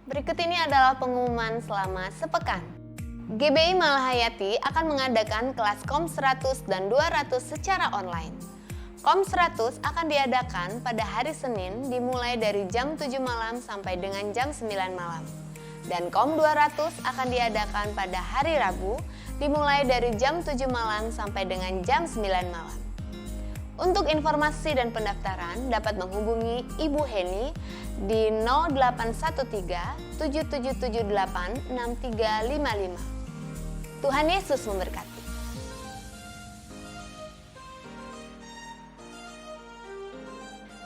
Berikut ini adalah pengumuman selama sepekan. GBI Malahayati akan mengadakan kelas KOM 100 dan 200 secara online. KOM 100 akan diadakan pada hari Senin dimulai dari jam 7 malam sampai dengan jam 9 malam. Dan KOM 200 akan diadakan pada hari Rabu dimulai dari jam 7 malam sampai dengan jam 9 malam. Untuk informasi dan pendaftaran dapat menghubungi Ibu Heni di 0813 7778 6355. Tuhan Yesus memberkati.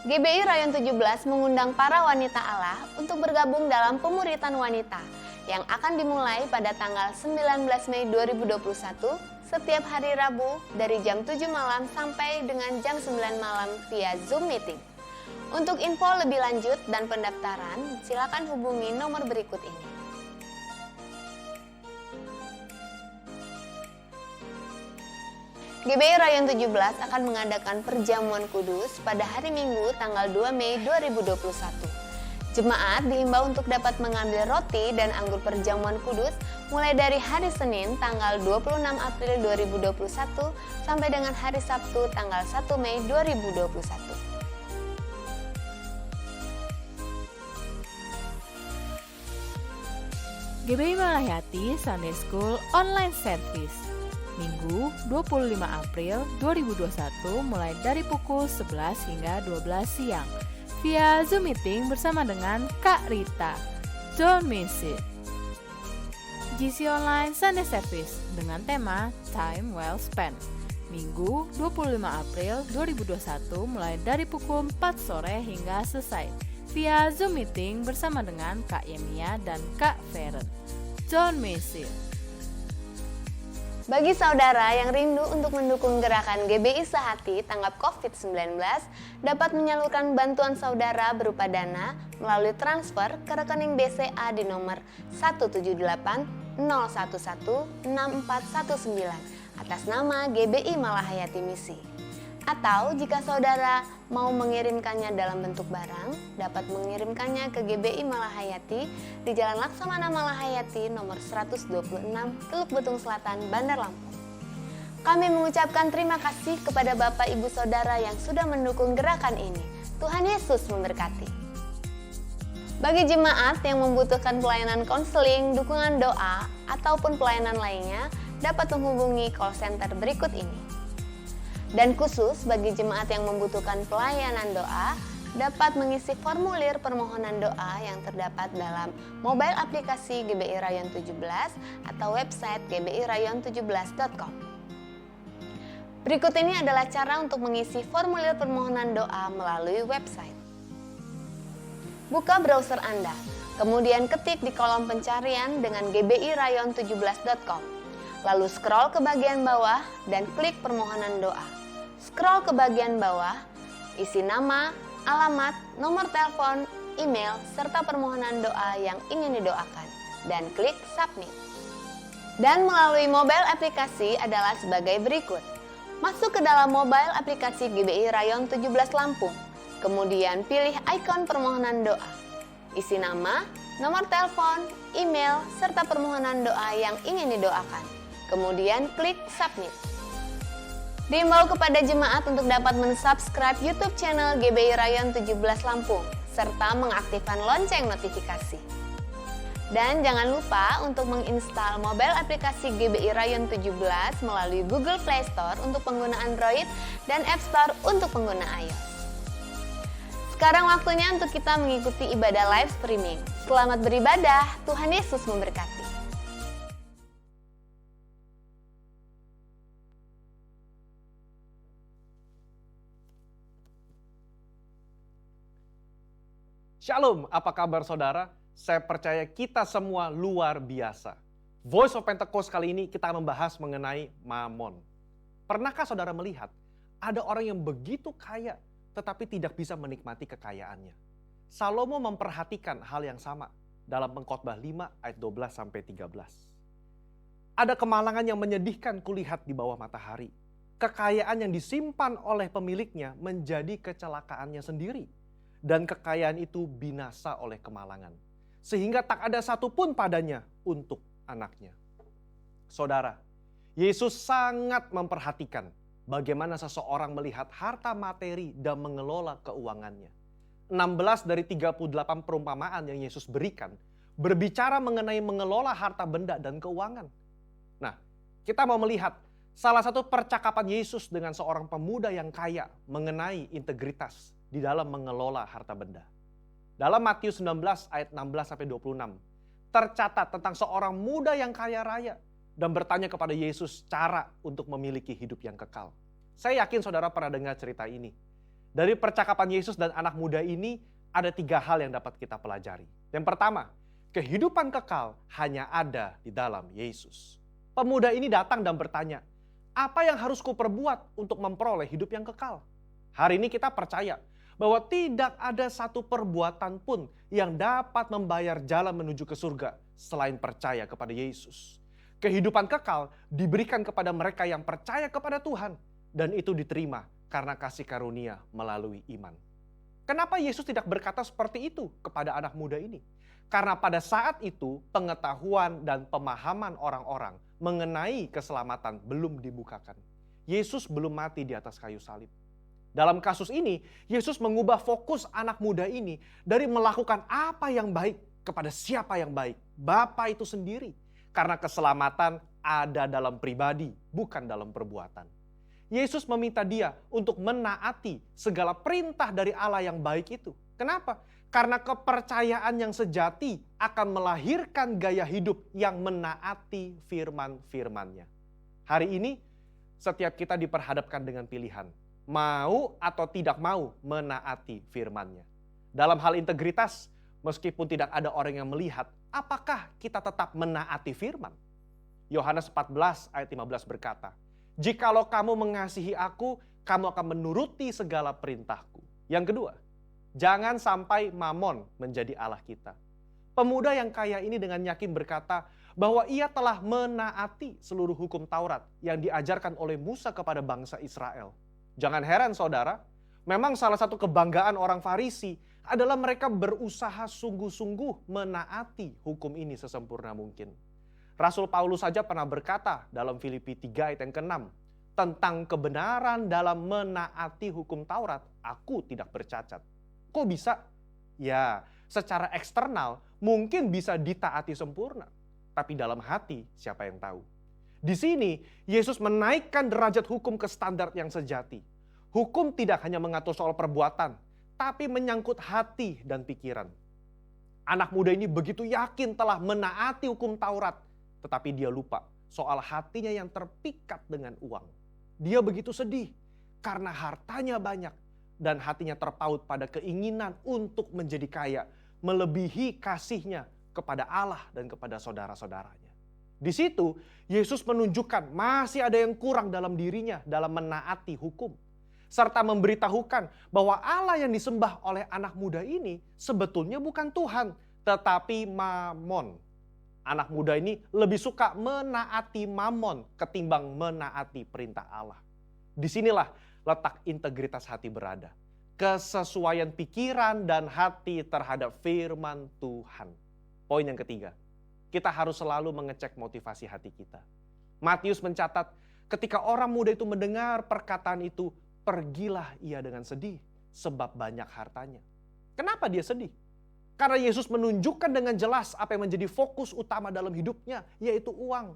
GBI Rayon 17 mengundang para wanita Allah untuk bergabung dalam pemuritan wanita yang akan dimulai pada tanggal 19 Mei 2021 setiap hari Rabu dari jam 7 malam sampai dengan jam 9 malam via Zoom meeting. Untuk info lebih lanjut dan pendaftaran, silakan hubungi nomor berikut ini. GBI Rayon 17 akan mengadakan perjamuan kudus pada hari Minggu tanggal 2 Mei 2021. Jemaat dihimbau untuk dapat mengambil roti dan anggur perjamuan kudus mulai dari hari Senin tanggal 26 April 2021 sampai dengan hari Sabtu tanggal 1 Mei 2021. GBI Malahayati Sunday School Online Service Minggu 25 April 2021 mulai dari pukul 11 hingga 12 siang via Zoom meeting bersama dengan Kak Rita. Don't miss it. GC Online Sunday Service dengan tema Time Well Spent Minggu 25 April 2021 mulai dari pukul 4 sore hingga selesai via Zoom meeting bersama dengan Kak Yemia dan Kak Feren. Don't miss it. Bagi saudara yang rindu untuk mendukung gerakan GBI Sehati tanggap COVID-19, dapat menyalurkan bantuan saudara berupa dana melalui transfer ke rekening BCA di nomor 178 011 6419 atas nama GBI Malahayati Misi. Atau jika saudara mau mengirimkannya dalam bentuk barang, dapat mengirimkannya ke GBI Malahayati di Jalan Laksamana Malahayati nomor 126, Teluk Betung Selatan, Bandar Lampung. Kami mengucapkan terima kasih kepada Bapak Ibu Saudara yang sudah mendukung gerakan ini. Tuhan Yesus memberkati. Bagi jemaat yang membutuhkan pelayanan konseling, dukungan doa, ataupun pelayanan lainnya, dapat menghubungi call center berikut ini. Dan khusus bagi jemaat yang membutuhkan pelayanan doa, dapat mengisi formulir permohonan doa yang terdapat dalam mobile aplikasi GBI Rayon 17 atau website gbirayon17.com. Berikut ini adalah cara untuk mengisi formulir permohonan doa melalui website. Buka browser Anda, kemudian ketik di kolom pencarian dengan gbirayon17.com. Lalu scroll ke bagian bawah dan klik permohonan doa. Scroll ke bagian bawah, isi nama, alamat, nomor telepon, email, serta permohonan doa yang ingin didoakan, dan klik submit. Dan melalui mobile aplikasi adalah sebagai berikut. Masuk ke dalam mobile aplikasi GBI Rayon 17 Lampung, kemudian pilih ikon permohonan doa. Isi nama, nomor telepon, email, serta permohonan doa yang ingin didoakan. Kemudian klik submit. Diimbau kepada jemaat untuk dapat mensubscribe YouTube channel GBI Rayon 17 Lampung, serta mengaktifkan lonceng notifikasi. Dan jangan lupa untuk menginstal mobile aplikasi GBI Rayon 17 melalui Google Play Store untuk pengguna Android dan App Store untuk pengguna iOS. Sekarang waktunya untuk kita mengikuti ibadah live streaming. Selamat beribadah, Tuhan Yesus memberkati. Shalom, apa kabar saudara? Saya percaya kita semua luar biasa. Voice of Pentecost kali ini kita akan membahas mengenai Mamon. Pernahkah saudara melihat ada orang yang begitu kaya tetapi tidak bisa menikmati kekayaannya? Salomo memperhatikan hal yang sama dalam Pengkhotbah 5 ayat 12-13. Ada kemalangan yang menyedihkan kulihat di bawah matahari. Kekayaan yang disimpan oleh pemiliknya menjadi kecelakaannya sendiri. Dan kekayaan itu binasa oleh kemalangan. sehingga tak ada satupun padanya untuk anaknya. Saudara, Yesus sangat memperhatikan bagaimana seseorang melihat harta materi dan mengelola keuangannya. 16 dari 38 perumpamaan yang Yesus berikan berbicara mengenai mengelola harta benda dan keuangan. Nah, kita mau melihat salah satu percakapan Yesus dengan seorang pemuda yang kaya mengenai integritas di dalam mengelola harta benda. Dalam Matius 19 ayat 16-26, tercatat tentang seorang muda yang kaya raya dan bertanya kepada Yesus cara untuk memiliki hidup yang kekal. Saya yakin saudara pernah dengar cerita ini. Dari percakapan Yesus dan anak muda ini, ada 3 hal yang dapat kita pelajari. Yang pertama, kehidupan kekal hanya ada di dalam Yesus. Pemuda ini datang dan bertanya, apa yang harus kuperbuat untuk memperoleh hidup yang kekal? Hari ini kita percaya bahwa tidak ada satu perbuatan pun yang dapat membayar jalan menuju ke surga selain percaya kepada Yesus. Kehidupan kekal diberikan kepada mereka yang percaya kepada Tuhan, dan itu diterima karena kasih karunia melalui iman. Kenapa Yesus tidak berkata seperti itu kepada anak muda ini? Karena pada saat itu pengetahuan dan pemahaman orang-orang mengenai keselamatan belum dibukakan. Yesus belum mati di atas kayu salib. Dalam kasus ini, Yesus mengubah fokus anak muda ini dari melakukan apa yang baik kepada siapa yang baik, Bapa itu sendiri. Karena keselamatan ada dalam pribadi, bukan dalam perbuatan. Yesus meminta dia untuk menaati segala perintah dari Allah yang baik itu. Kenapa? Karena kepercayaan yang sejati akan melahirkan gaya hidup yang menaati firman-firman-Nya. Hari ini, setiap kita diperhadapkan dengan pilihan. Mau atau tidak mau menaati firman-Nya. Dalam hal integritas, meskipun tidak ada orang yang melihat, apakah kita tetap menaati firman? Yohanes 14 ayat 15 berkata, jikalau kamu mengasihi aku, kamu akan menuruti segala perintahku. Yang kedua, jangan sampai mamon menjadi Allah kita. Pemuda yang kaya ini dengan yakin berkata bahwa ia telah menaati seluruh hukum Taurat yang diajarkan oleh Musa kepada bangsa Israel. Jangan heran saudara, memang salah satu kebanggaan orang Farisi adalah mereka berusaha sungguh-sungguh menaati hukum ini sesempurna mungkin. Rasul Paulus saja pernah berkata dalam Filipi 3 ayat yang ke-6, tentang kebenaran dalam menaati hukum Taurat, aku tidak bercacat. Kok bisa? Ya, secara eksternal mungkin bisa ditaati sempurna. Tapi dalam hati siapa yang tahu? Di sini Yesus menaikkan derajat hukum ke standar yang sejati. Hukum tidak hanya mengatur soal perbuatan, tapi menyangkut hati dan pikiran. Anak muda ini begitu yakin telah menaati hukum Taurat, tetapi dia lupa soal hatinya yang terpikat dengan uang. Dia begitu sedih karena hartanya banyak dan hatinya terpaut pada keinginan untuk menjadi kaya, melebihi kasihnya kepada Allah dan kepada saudara-saudaranya. Di situ Yesus menunjukkan masih ada yang kurang dalam dirinya dalam menaati hukum, serta memberitahukan bahwa Allah yang disembah oleh anak muda ini sebetulnya bukan Tuhan, tetapi Mamon. Anak muda ini lebih suka menaati mamon ketimbang menaati perintah Allah. Disinilah letak integritas hati berada. Kesesuaian pikiran dan hati terhadap firman Tuhan. Poin yang ketiga, kita harus selalu mengecek motivasi hati kita. Matius mencatat, ketika orang muda itu mendengar perkataan itu, pergilah ia dengan sedih sebab banyak hartanya. Kenapa dia sedih? Karena Yesus menunjukkan dengan jelas apa yang menjadi fokus utama dalam hidupnya, yaitu uang.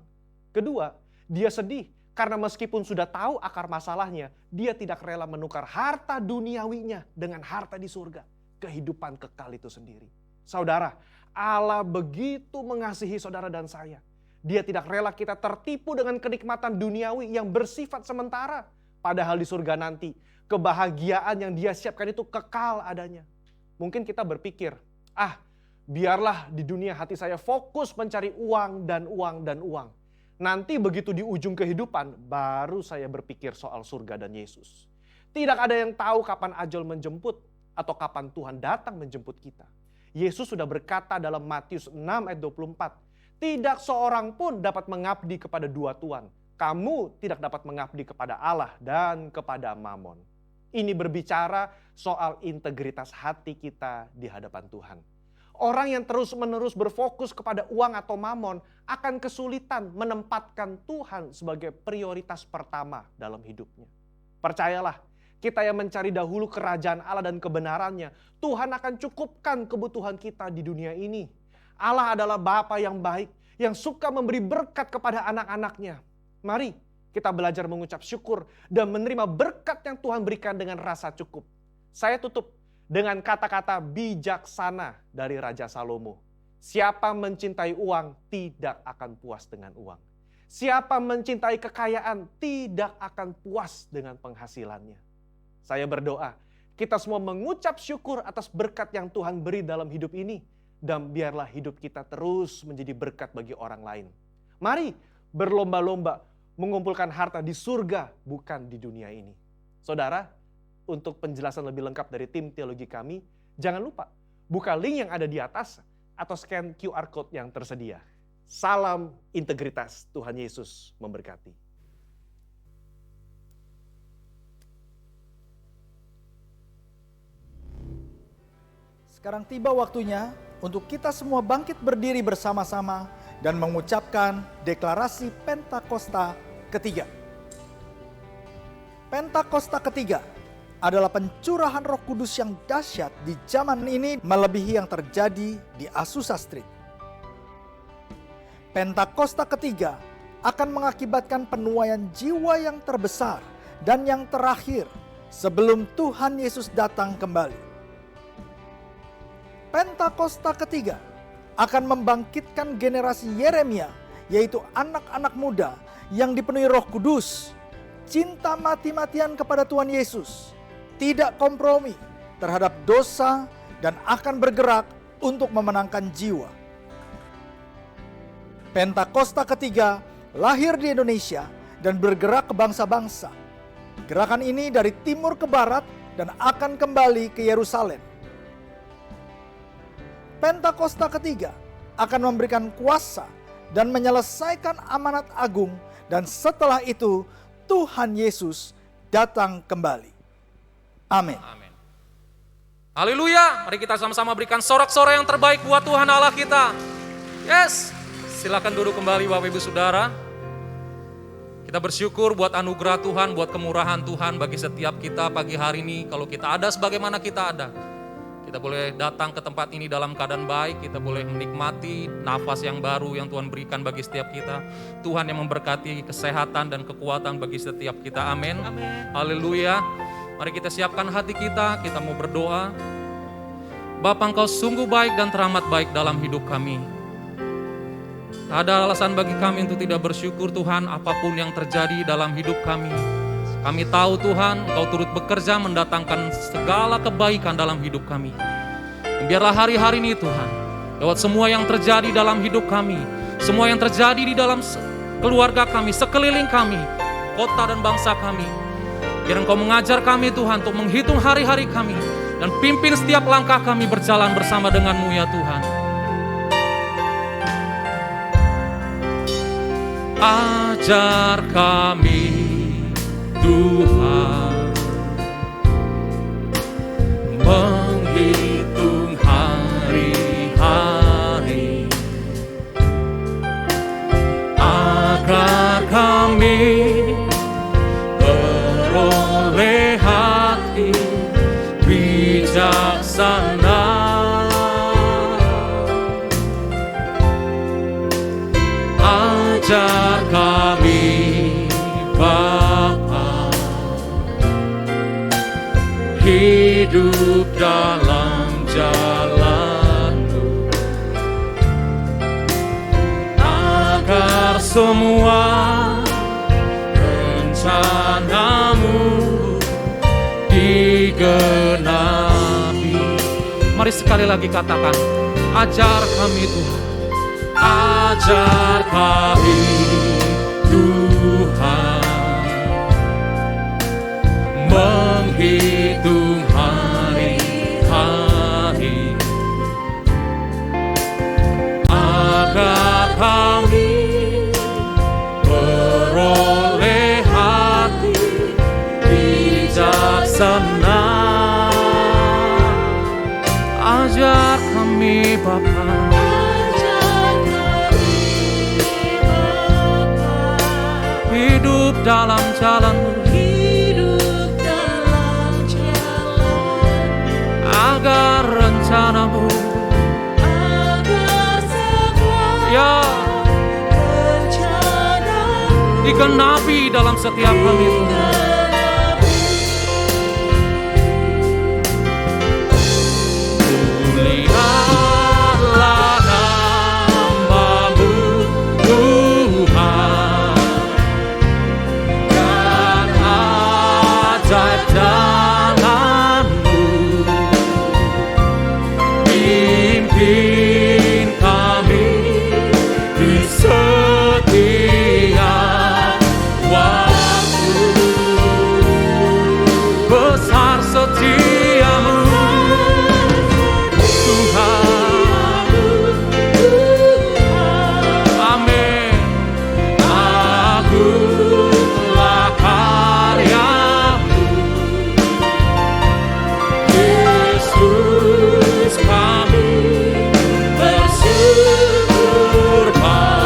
Kedua, dia sedih karena meskipun sudah tahu akar masalahnya, dia tidak rela menukar harta duniawinya dengan harta di surga. Kehidupan kekal itu sendiri. Saudara, Allah begitu mengasihi saudara dan saya. Dia tidak rela kita tertipu dengan kenikmatan duniawi yang bersifat sementara. Padahal di surga nanti, kebahagiaan yang dia siapkan itu kekal adanya. Mungkin kita berpikir, biarlah di dunia hati saya fokus mencari uang dan uang dan uang. Nanti begitu di ujung kehidupan, baru saya berpikir soal surga dan Yesus. Tidak ada yang tahu kapan ajal menjemput atau kapan Tuhan datang menjemput kita. Yesus sudah berkata dalam Matius 6 ayat 24, tidak seorang pun dapat mengabdi kepada dua tuan. Kamu tidak dapat mengabdi kepada Allah dan kepada Mamon. Ini berbicara soal integritas hati kita di hadapan Tuhan. Orang yang terus-menerus berfokus kepada uang atau mamon akan kesulitan menempatkan Tuhan sebagai prioritas pertama dalam hidupnya. Percayalah, kita yang mencari dahulu kerajaan Allah dan kebenarannya, Tuhan akan cukupkan kebutuhan kita di dunia ini. Allah adalah Bapa yang baik, yang suka memberi berkat kepada anak-anaknya. Mari kita belajar mengucap syukur dan menerima berkat yang Tuhan berikan dengan rasa cukup. Saya tutup dengan kata-kata bijaksana dari Raja Salomo. Siapa mencintai uang tidak akan puas dengan uang. Siapa mencintai kekayaan tidak akan puas dengan penghasilannya. Saya berdoa, kita semua mengucap syukur atas berkat yang Tuhan beri dalam hidup ini. Dan biarlah hidup kita terus menjadi berkat bagi orang lain. Mari berlomba-lomba mengumpulkan harta di surga, bukan di dunia ini. Saudara, untuk penjelasan lebih lengkap dari tim teologi kami, jangan lupa buka link yang ada di atas atau scan QR Code yang tersedia. Salam integritas, Tuhan Yesus memberkati. Sekarang tiba waktunya untuk kita semua bangkit berdiri bersama-sama dan mengucapkan deklarasi Pentakosta ketiga. Pentakosta ketiga adalah pencurahan Roh Kudus yang dahsyat di zaman ini melebihi yang terjadi di Azusa Street. Pentakosta ketiga akan mengakibatkan penuaian jiwa yang terbesar dan yang terakhir sebelum Tuhan Yesus datang kembali. Pentakosta ketiga akan membangkitkan generasi Yeremia, yaitu anak-anak muda yang dipenuhi Roh Kudus, cinta mati-matian kepada Tuhan Yesus, tidak kompromi terhadap dosa, dan akan bergerak untuk memenangkan jiwa. Pentakosta ketiga lahir di Indonesia dan bergerak ke bangsa-bangsa. Gerakan ini dari timur ke barat dan akan kembali ke Yerusalem. Pentakosta ketiga akan memberikan kuasa dan menyelesaikan amanat agung, dan setelah itu Tuhan Yesus datang kembali. Amin. Amin. Haleluya. Mari kita sama-sama berikan sorak-sorai yang terbaik buat Tuhan Allah kita. Yes. Silakan duduk kembali Bapak Ibu Saudara. Kita bersyukur buat anugerah Tuhan, buat kemurahan Tuhan bagi setiap kita pagi hari ini. Kalau kita ada sebagaimana kita ada, kita boleh datang ke tempat ini dalam keadaan baik. Kita boleh menikmati nafas yang baru yang Tuhan berikan bagi setiap kita. Tuhan yang memberkati kesehatan dan kekuatan bagi setiap kita. Amin. Haleluya. Mari kita siapkan hati kita mau berdoa. Bapa, Engkau sungguh baik dan teramat baik dalam hidup kami. Tak ada alasan bagi kami untuk tidak bersyukur Tuhan apapun yang terjadi dalam hidup kami. Kami tahu Tuhan, Engkau turut bekerja mendatangkan segala kebaikan dalam hidup kami. Dan biarlah hari-hari ini Tuhan, lewat semua yang terjadi dalam hidup kami, semua yang terjadi di dalam keluarga kami, sekeliling kami, kota dan bangsa kami, biar Engkau mengajar kami Tuhan untuk menghitung hari-hari kami dan pimpin setiap langkah kami berjalan bersama denganmu ya Tuhan. Ajar kami Tuhan menghitung hari-hari agar kami beroleh hati bijaksana. Ajar kami Bapa hidup dalam jalan-Mu, agar semua rencana-Mu digenapi. Mari sekali lagi katakan, ajar kami Tuhan, ajar kami Tuhan menghitung hari-hari agar kami beroleh hati bijaksana. Ajar kami Bapa, hidup dalam jalan-Mu, agar rencana-Mu ya digenapi dalam setiap kami. Mulialah nama-Mu Tuhan, dan ajaib jalan-Mu, pimpin kami di setiap waktu. Besar setia-Mu Tuhan, amin. Agunglah karya-Mu, Yesus, kami bersyukur padamu.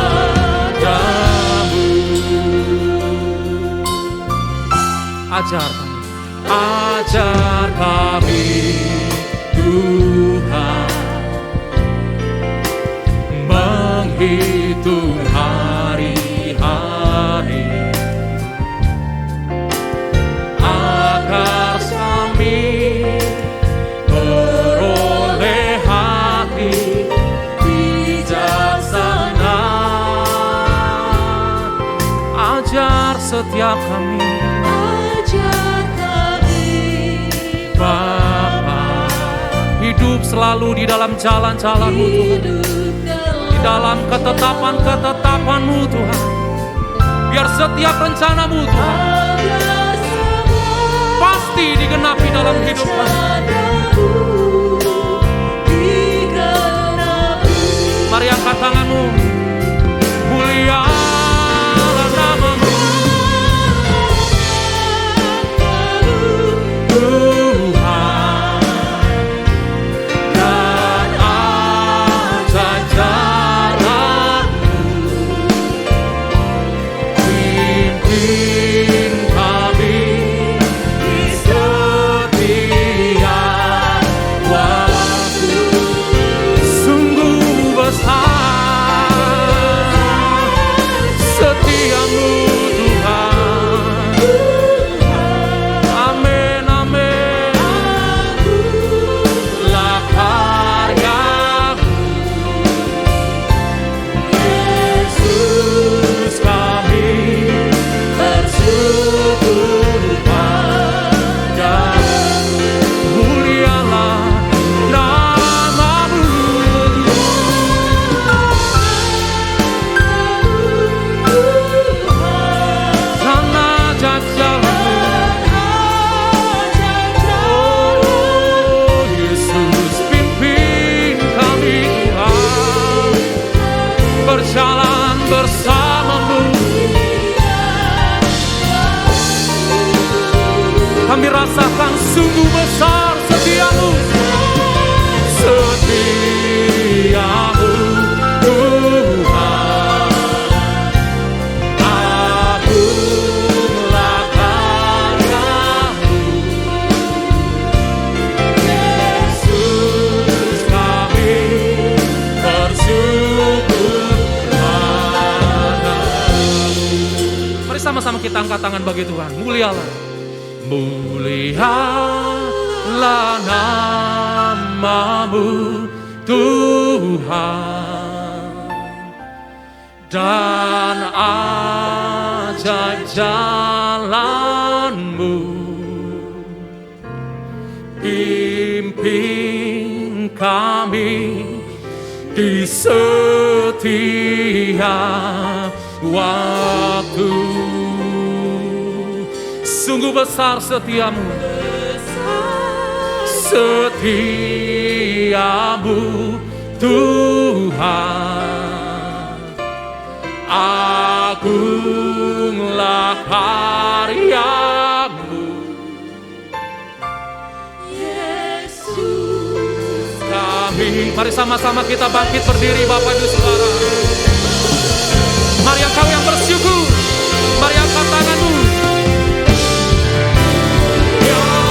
Ajar kami Tuhan, menghitung hari-hari, agar kami beroleh hati bijaksana. Ajar setiap kami Bapa, hidup selalu di dalam jalan-jalan-Mu Tuhan, di dalam ketetapan-ketetapan-Mu Tuhan. Biar setiap rencana-Mu Tuhan pasti digenapi dalam hidup kami. Mari angkat tanganmu, mulialah nama-Mu Tuhan, dan ajaib jalan-Mu, pimpin kami di setiap waktu. Sungguh besar setia-Mu Tuhan, amin, amin. Lah karya-Mu, Yesus, kami bersyukur padamu. Mulialah nama-Mu, dan ajaib jalan-Mu. Oh Yesus, pimpin kami Tuhan, berjalan bersama-Mu. Kami rasakan sungguh besar setia-Mu, setia-Mu Tuhan. Agunglah karya-Mu, Yesus, kami bersyukur padamu. Mari sama-sama kita angkat tangan bagi Tuhan. Mulialah nama-Mu Tuhan, dan ajaib jalan-Mu, pimpin kami di setiap waktu. Sungguh besar setia-Mu, setia-Mu Tuhan. Agunglah karya-Mu, Yesus, kami. Mari sama-sama kita bangkit berdiri Bapak Ibu Saudara. Mari engkau yang bersyukur, mari angkat tanganmu. Setiap waktu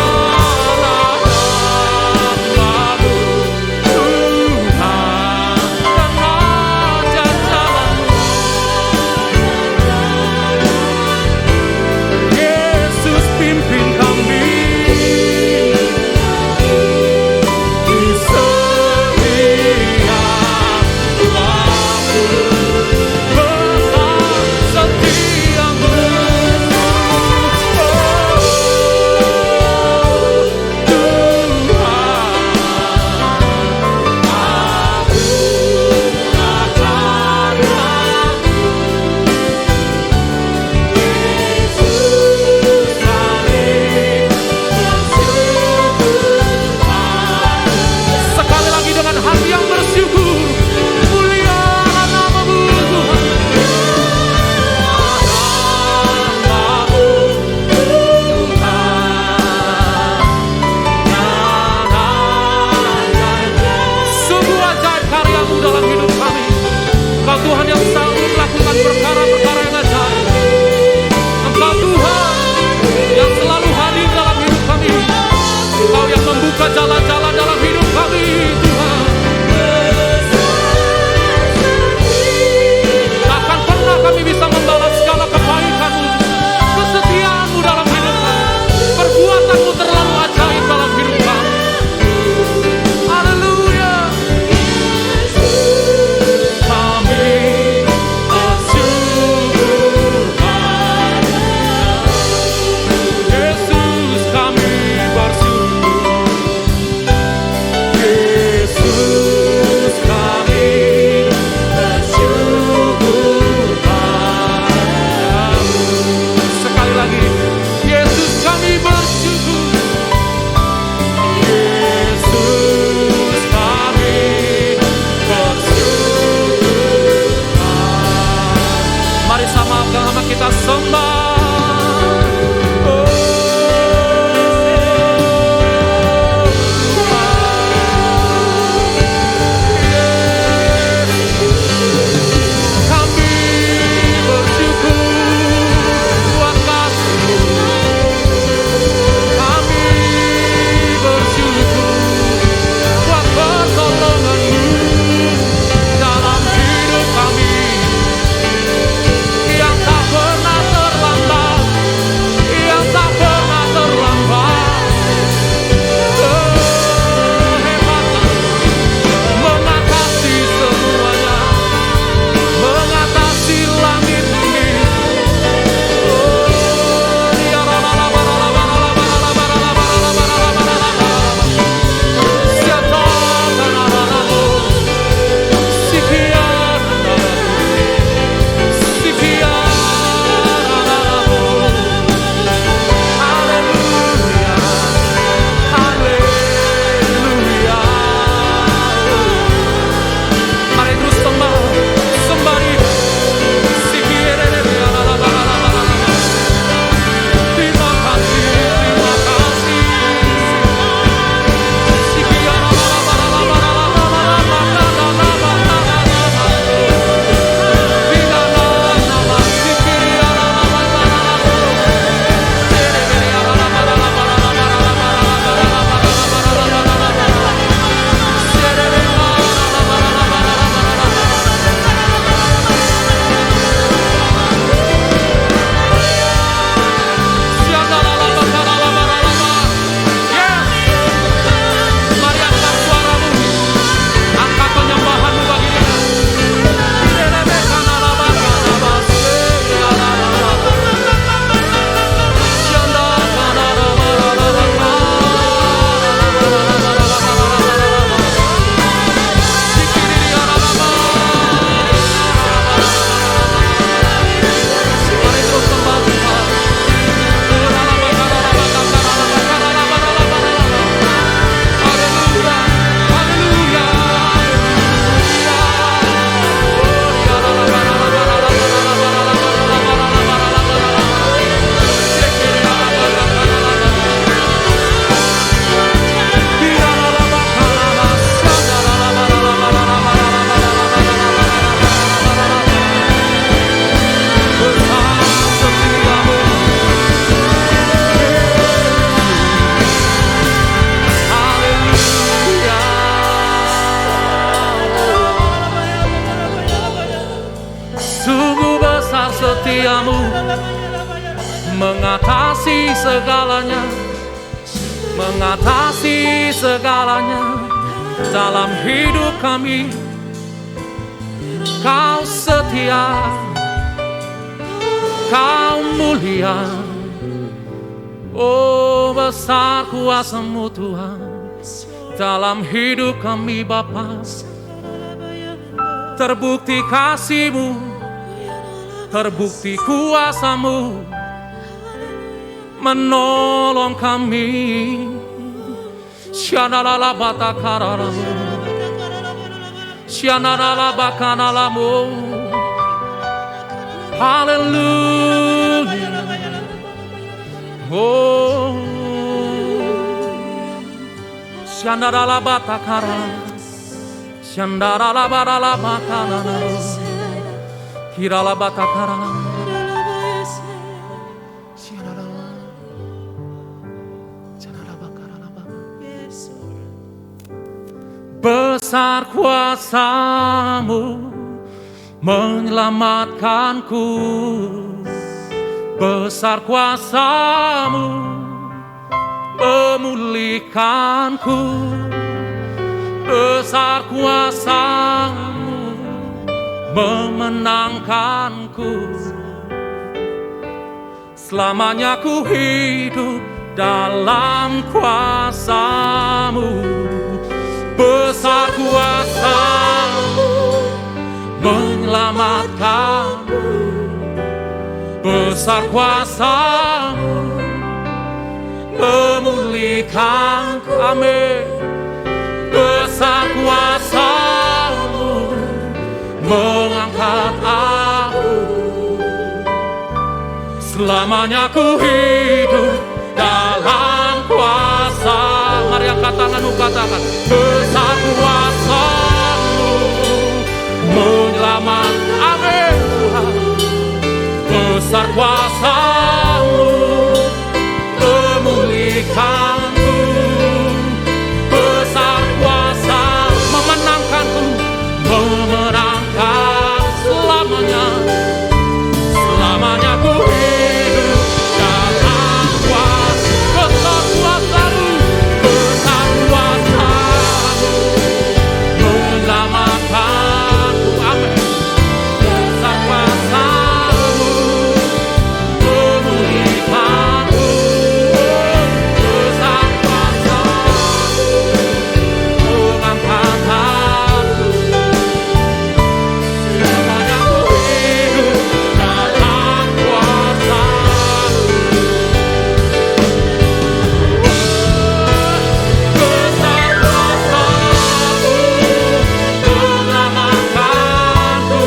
segalanya, mengatasi segalanya dalam hidup kami. Kau setia, Kau mulia, oh besar kuasa-Mu Tuhan dalam hidup kami Bapa. Terbukti kasih-Mu, terbukti kuasa-Mu menolong kami. Syanalala batakaralamu, syanalala bakanalamu. Haleluya. Oh, syanalala batakara, syanalala barala bakanala, kirala batakara. Besar kuasa-Mu menyelamatkanku, besar kuasa-Mu memulihkanku, besar kuasa-Mu memenangkanku. Selamanya ku hidup dalam kuasa-Mu. Besar kuasa-Mu menyelamatkanku, besar kuasa-Mu memulihkanku. Amin. Besar kuasa-Mu mengangkat aku. Selamanya ku hidup dalam kuasa. Mari angkat tanganmu, katakan. Besar kuasa-Mu menyelamatkan. Amin Tuhan. Besar kuasa-Mu memulihkanku, besar kuasa memenangkanku, memenangkan selamanya. Selamanya ku hidup dalam kuasa. Besar kuasa-Mu, besar kuasa-Mu menyelamatkanku. Amin. Besar kuasa-Mu memulihkanku, besar kuasa-Mu mengangkat aku. Selamanya ku hidup dalam kuasa-Mu. Besar kuasa-Mu menyelamatkanku,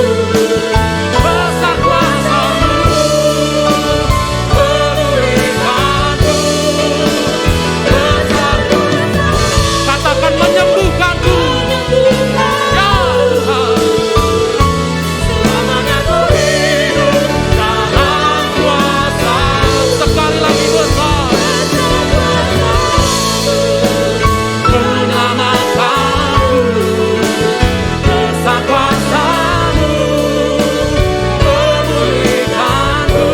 besar kuasa-Mu memulihkanku, besar katakan menyembuhkanku. Ya Tuhan, selamanya ku hidup dalam kuasa. Sekali lagi besar menyelamatkanku, besar kuasa-Mu memulihkanku,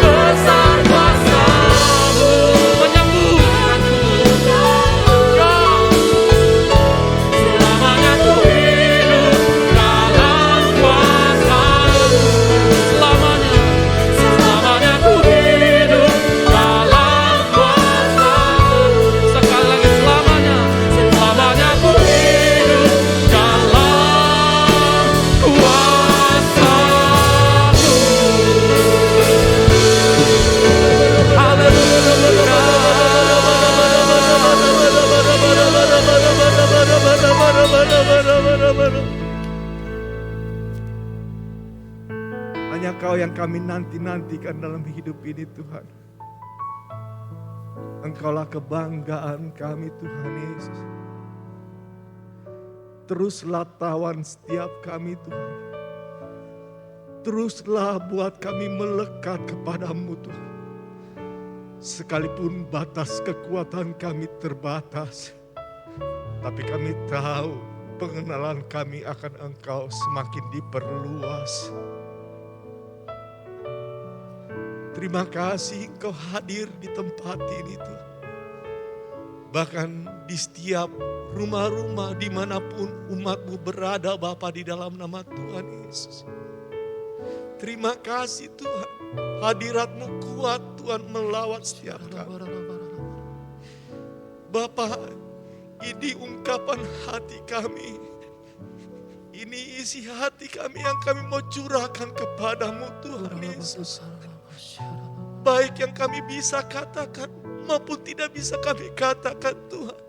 besar kuasa-Mu menyembuhkanku. Ya, selamanya ku hidup dalam kuasa-Mu. Selamanya, selamanya ku hidup dalam kuasa-Mu. Sekali lagi selamanya, selamanya ku hidup dalam kuasa-Mu. Hanya Kau yang kami nanti-nantikan dalam hidup ini Tuhan. Engkaulah kebanggaan kami Tuhan Yesus. Teruslah tawan setiap kami Tuhan. Teruslah buat kami melekat kepadamu Tuhan. Sekalipun batas kekuatan kami terbatas, tapi kami tahu pengenalan kami akan Engkau semakin diperluas. Terima kasih Engkau hadir di tempat ini Tuhan. Bahkan di setiap rumah-rumah dimanapun umat-Mu berada Bapa di dalam nama Tuhan Yesus. Terima kasih Tuhan, hadirat-Mu kuat Tuhan melawat setiap kami. Bapa, ini ungkapan hati kami. Ini isi hati kami yang kami mau curahkan kepadamu Tuhan Yesus. Baik yang kami bisa katakan maupun tidak bisa kami katakan Tuhan.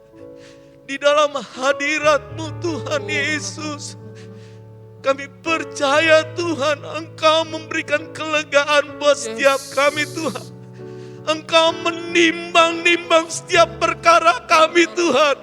Di dalam hadirat-Mu Tuhan Yesus. Kami percaya Tuhan Engkau memberikan kelegaan buat setiap kami Tuhan. Engkau menimbang-nimbang setiap perkara kami Tuhan.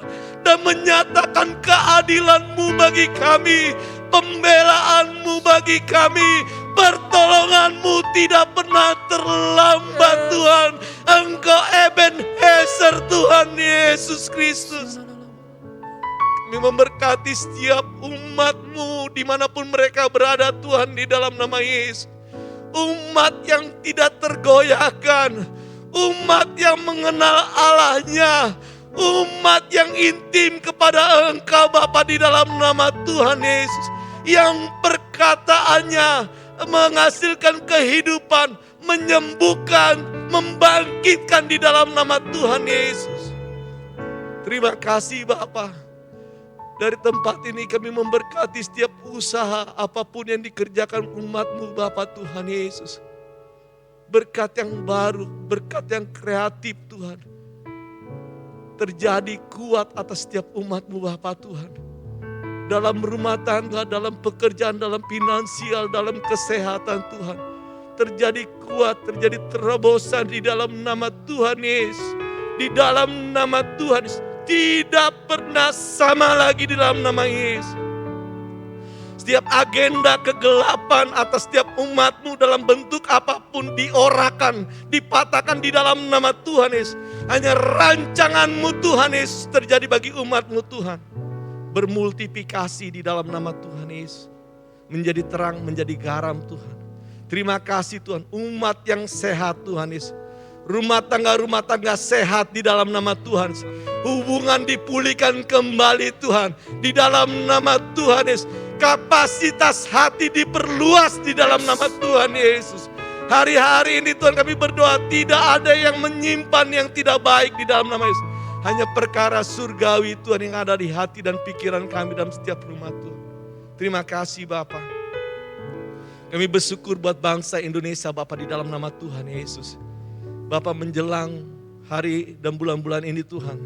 Dan menyatakan keadilan-Mu bagi kami. Pembelaan-Mu bagi kami. Pertolongan-Mu tidak pernah terlambat Tuhan. Engkau Ebenezer Tuhan Yesus Kristus. Kami memberkati setiap umat-Mu dimanapun mereka berada Tuhan di dalam nama Yesus. Umat yang tidak tergoyahkan. Umat yang mengenal Allahnya. Umat yang intim kepada Engkau Bapa di dalam nama Tuhan Yesus. Yang perkataannya menghasilkan kehidupan, menyembuhkan, membangkitkan di dalam nama Tuhan Yesus. Terima kasih Bapa. Dari tempat ini kami memberkati setiap usaha apapun yang dikerjakan umat-Mu Bapa Tuhan Yesus. Berkat yang baru, berkat yang kreatif Tuhan. Terjadi kuat atas setiap umat-Mu Bapa Tuhan. Dalam rumah tangga, dalam pekerjaan, dalam finansial, dalam kesehatan Tuhan. Terjadi kuat, terjadi terobosan di dalam nama Tuhan Yesus. Di dalam nama Tuhan Yesus. Tidak pernah sama lagi di dalam nama Yesus. Setiap agenda kegelapan atas setiap umat-Mu dalam bentuk apapun diorakan, dipatahkan di dalam nama Tuhan Yesus. Hanya rancangan-Mu Tuhan Yesus terjadi bagi umat-Mu Tuhan. Bermultiplikasi di dalam nama Tuhan Yesus. Menjadi terang, menjadi garam Tuhan. Terima kasih Tuhan, umat yang sehat Tuhan Yesus. Rumah tangga sehat di dalam nama Tuhan. Hubungan dipulihkan kembali Tuhan. Di dalam nama Tuhan Yesus. Kapasitas hati diperluas di dalam nama Tuhan Yesus. Hari-hari ini Tuhan kami berdoa tidak ada yang menyimpan yang tidak baik di dalam nama Yesus. Hanya perkara surgawi Tuhan yang ada di hati dan pikiran kami dalam setiap rumah Tuhan. Terima kasih Bapa. Kami bersyukur buat bangsa Indonesia Bapa di dalam nama Tuhan Yesus. Bapa menjelang hari dan bulan-bulan ini Tuhan.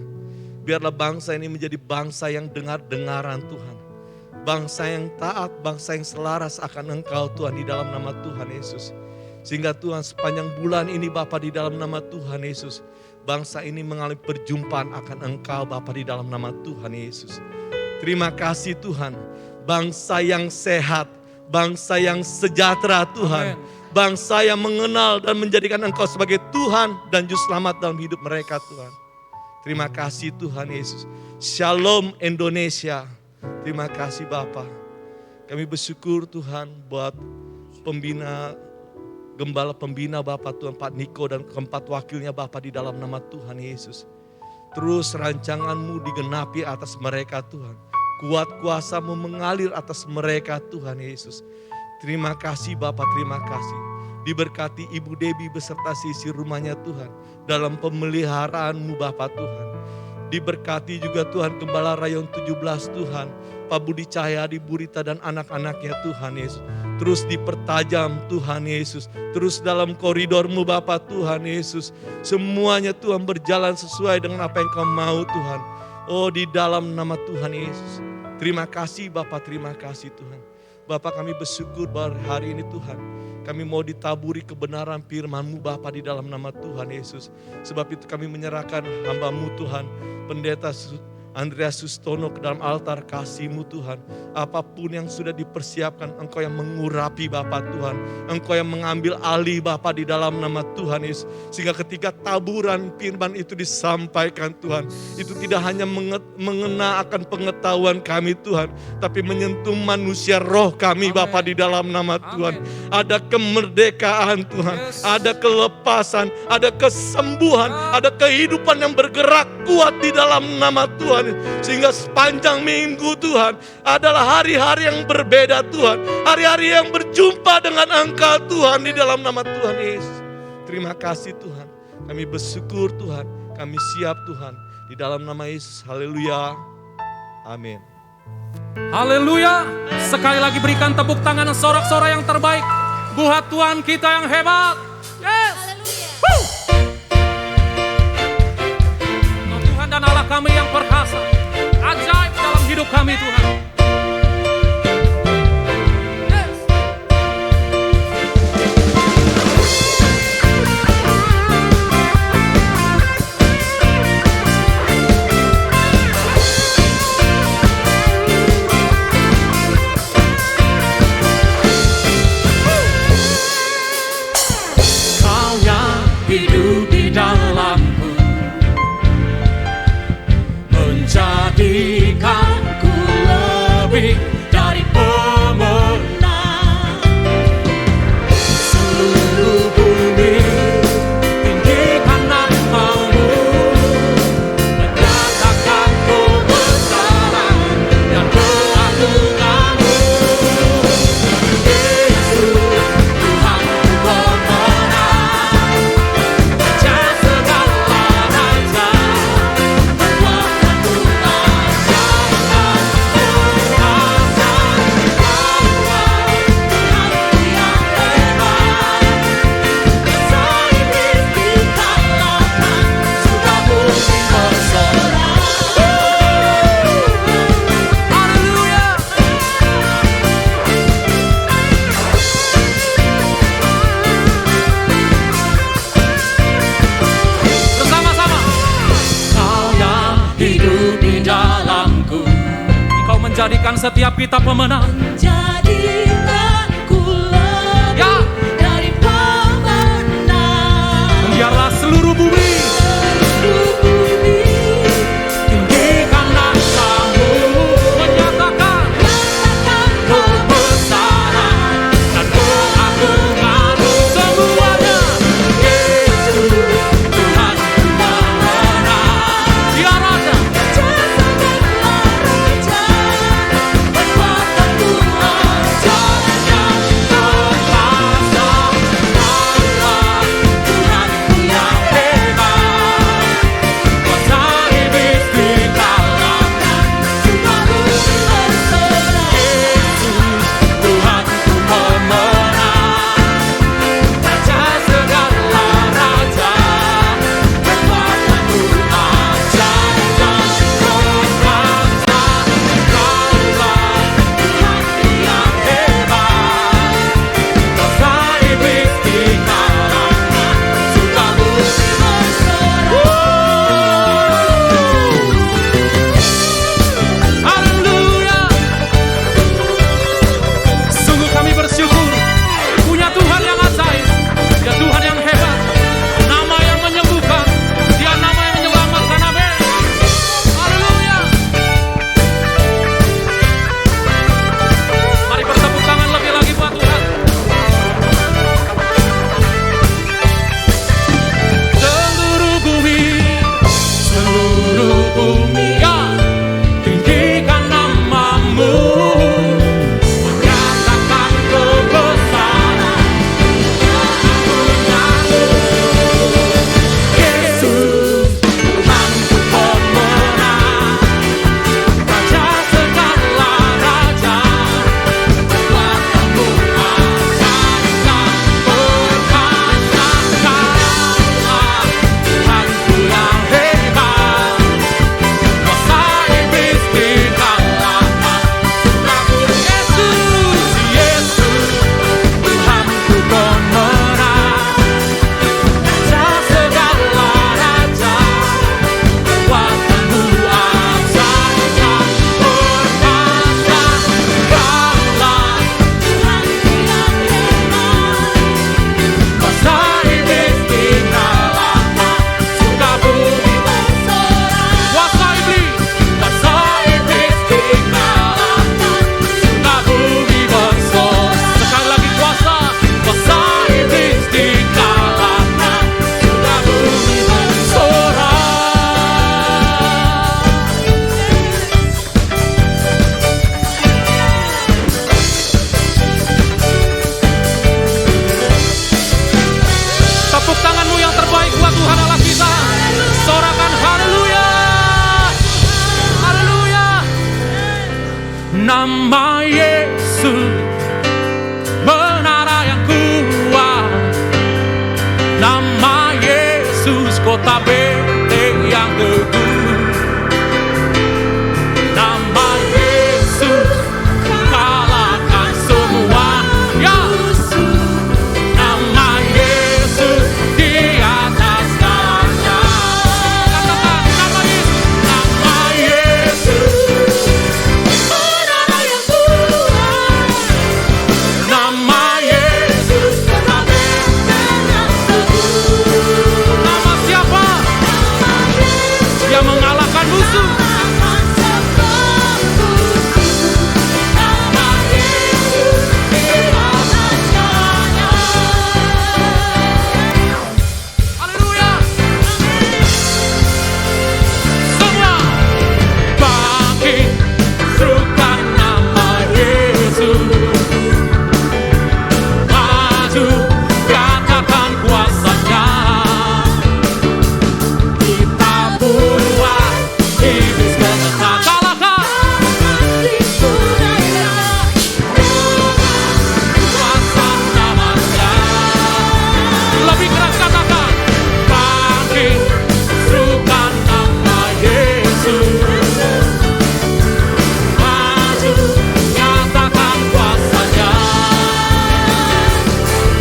Biarlah bangsa ini menjadi bangsa yang dengar-dengaran Tuhan. Bangsa yang taat, bangsa yang selaras akan Engkau Tuhan di dalam nama Tuhan Yesus. Sehingga Tuhan sepanjang bulan ini Bapa di dalam nama Tuhan Yesus. Bangsa ini mengalami perjumpaan akan Engkau Bapa di dalam nama Tuhan Yesus. Terima kasih Tuhan. Bangsa yang sehat, bangsa yang sejahtera Tuhan. Amen. Bangsa yang mengenal dan menjadikan Engkau sebagai Tuhan dan Juru Selamat dalam hidup mereka Tuhan. Terima kasih Tuhan Yesus. Shalom Indonesia. Terima kasih Bapa. Kami bersyukur Tuhan buat Gembala pembina Bapa Tuhan Pak Niko dan keempat wakilnya Bapa di dalam nama Tuhan Yesus. Terus rancangan-Mu digenapi atas mereka Tuhan. Kuat kuasa-Mu mengalir atas mereka Tuhan Yesus. Terima kasih Bapa, terima kasih. Diberkati Ibu Debbie beserta sisi rumahnya Tuhan. Dalam pemeliharaan-Mu Bapa Tuhan. Diberkati juga Tuhan Gembala Rayon 17 Tuhan. Pak Budi Cahyadi, Burita dan anak-anaknya Tuhan Yesus. Terus dipertajam Tuhan Yesus. Terus dalam koridor-Mu Bapa Tuhan Yesus. Semuanya Tuhan berjalan sesuai dengan apa yang Kau mau Tuhan. Oh di dalam nama Tuhan Yesus. Terima kasih Bapa, terima kasih Tuhan. Bapak kami bersyukur bahwa hari ini Tuhan. Kami mau ditaburi kebenaran firman-Mu Bapa di dalam nama Tuhan Yesus. Sebab itu kami menyerahkan hamba-Mu Tuhan. Pendeta Andreas Sustono ke dalam altar kasih-Mu Tuhan. Apapun yang sudah dipersiapkan, Engkau yang mengurapi Bapa Tuhan. Engkau yang mengambil alih Bapa di dalam nama Tuhan Yesus. Sehingga ketika taburan firman itu disampaikan Tuhan, itu tidak hanya mengena akan pengetahuan kami Tuhan, tapi menyentuh manusia roh kami Bapa di dalam nama Tuhan. Ada kemerdekaan Tuhan, ada kelepasan, ada kesembuhan, ada kehidupan yang bergerak kuat di dalam nama Tuhan. Sehingga sepanjang minggu Tuhan adalah hari-hari yang berbeda Tuhan. Hari-hari yang berjumpa dengan Engkau Tuhan di dalam nama Tuhan Yesus. Terima kasih Tuhan. Kami bersyukur Tuhan. Kami siap Tuhan. Di dalam nama Yesus. Haleluya. Amin. Haleluya. Sekali lagi berikan tepuk tangan dan sorak-sorai yang terbaik buat Tuhan kita yang hebat. Yes. Woo. Tuhan dan Allah kami yang perkasa, ajaib dalam hidup kami Tuhan. Yes. Kau yang hidup di dalamku, menjadikanku lebih dari pemenang. Seluruh bumi tinggikan nama-Mu, menyatakan kebesaran dan keagungan-Mu. Yesus, Tuhanku pemenang, Raja segala raja. Menjadikan setiap kita pemenang. Jadikanku lebih Ya. dari pemenang. Biarlah seluruh bumi tinggikan nama-Mu, menyatakan kebesaran dan keagungan-Mu semuanya. Yesus, Tuhan pemenang. Dia Raja. Kekuatan Tuhan. Nama Yesus menara yang kuat, nama Yesus kota benteng yang teguh, nama Yesus kalahkan semua ya. Nama Yesus di atas segalanya. Katakan nama Yesus, nama Yesus menara yang kuat, nama Yesus kota benteng yang teguh. Nama siapa? Yang mengalahkan musuh. Nama Yesus di atas segalanya. Haleluya. Semua bangkit, serukan nama Yesus. Maju, katakan kuasanya. Kita buat iblis gemetar. Kalahkan kuasa namanya. Lebih keras katakan, bangkit, serukan nama Yesus. Maju, katakan kuasanya.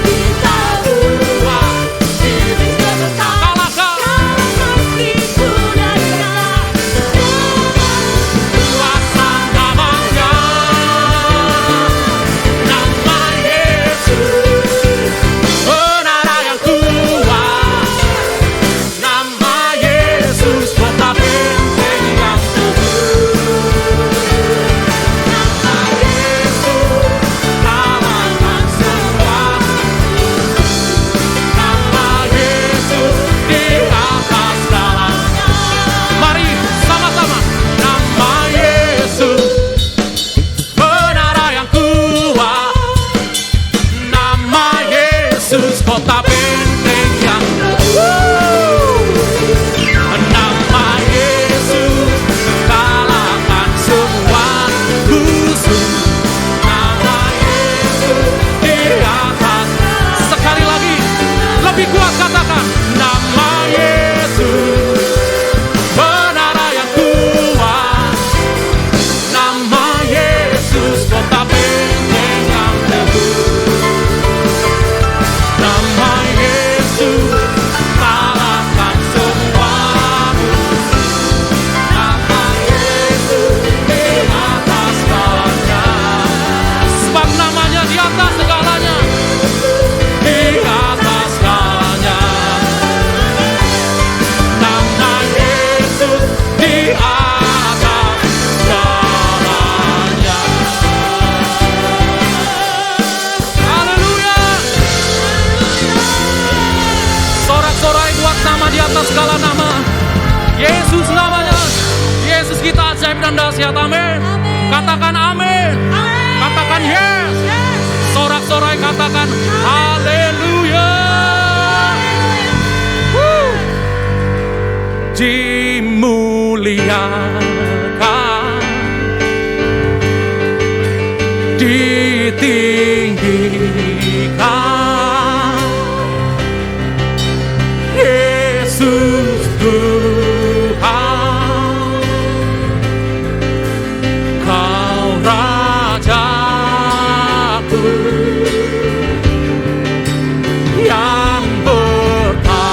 Kita buat iblis gemetar. Kalahkan kuasa namanya. Nama Yesus menara yang kuat, nama Yesus kota benteng yang teguh, nama Yesus kalahkan semua, nama Yesus di atas segalanya. Mari sama-sama, nama Yesus menara yang kuat, nama Yesus kota benteng yang teguh, nama Yesus kalahkan semua musuh, nama Yesus di atas. Sekali lagi, lebih kuat katakan, nama Yesus menara yang kuat, nama Yesus kota benteng yang teguh, nama Yesus kalahkan semua musuh, nama Yesus di atas segalanya. Sebab namanya di atas segalanya, di atas segalanya. Nama Yesus di atas segalanya. Haleluya. Sorak-sorai buat nama di atas segala nama. Yesus namanya. Yesus kita ajaib dan dahsyat. Amin. Katakan amin. Katakan yes. Sorak-sorai katakan haleluya. Dimuliakan, ditinggikan, Yesus Tuhan, Kau Rajaku yang bertata,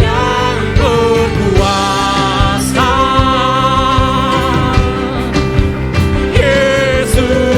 yang berkuasa, Yesus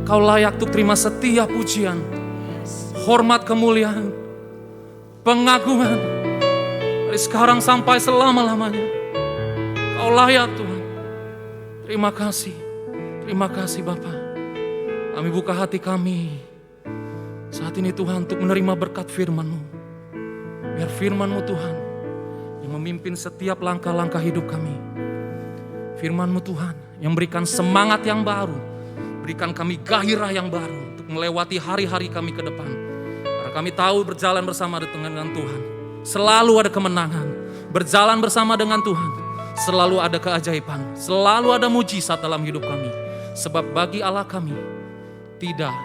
Engkau layak untuk terima setiap pujian, hormat, kemuliaan, pengagungan dari sekarang sampai selama-lamanya. Engkau layak Tuhan. Terima kasih Bapa. Kami buka hati kami saat ini Tuhan untuk menerima berkat firman-Mu. Biar firman-Mu Tuhan yang memimpin setiap langkah-langkah hidup kami. Firman-Mu Tuhan yang berikan semangat yang baru, berikan kami gairah yang baru untuk melewati hari-hari kami ke depan. Karena kami tahu berjalan bersama dengan Tuhan selalu ada kemenangan. Berjalan bersama dengan Tuhan selalu ada keajaiban, selalu ada mujizat dalam hidup kami. Sebab bagi Allah kami tidak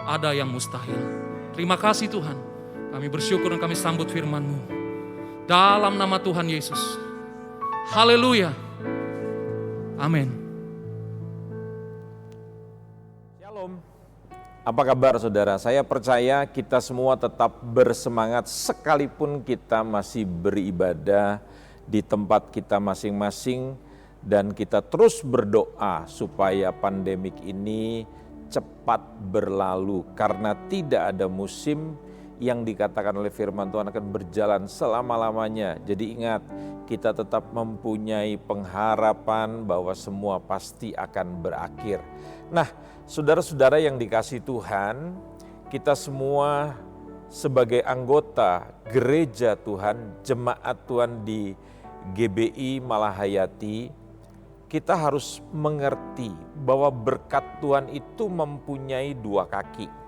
ada yang mustahil. Terima kasih Tuhan. Kami bersyukur dan kami sambut firman-Mu. Dalam nama Tuhan Yesus. Haleluya. Amin. Shalom. Apa kabar saudara? Saya percaya kita semua tetap bersemangat sekalipun kita masih beribadah di tempat kita masing-masing, dan kita terus berdoa supaya pandemik ini cepat berlalu, karena tidak ada musim yang dikatakan oleh firman Tuhan akan berjalan selama-lamanya. Jadi ingat, kita tetap mempunyai pengharapan bahwa semua pasti akan berakhir. Nah, saudara-saudara yang dikasihi Tuhan, kita semua sebagai anggota gereja Tuhan, jemaat Tuhan di GBI Malahayati, kita harus mengerti bahwa berkat Tuhan itu mempunyai dua kaki.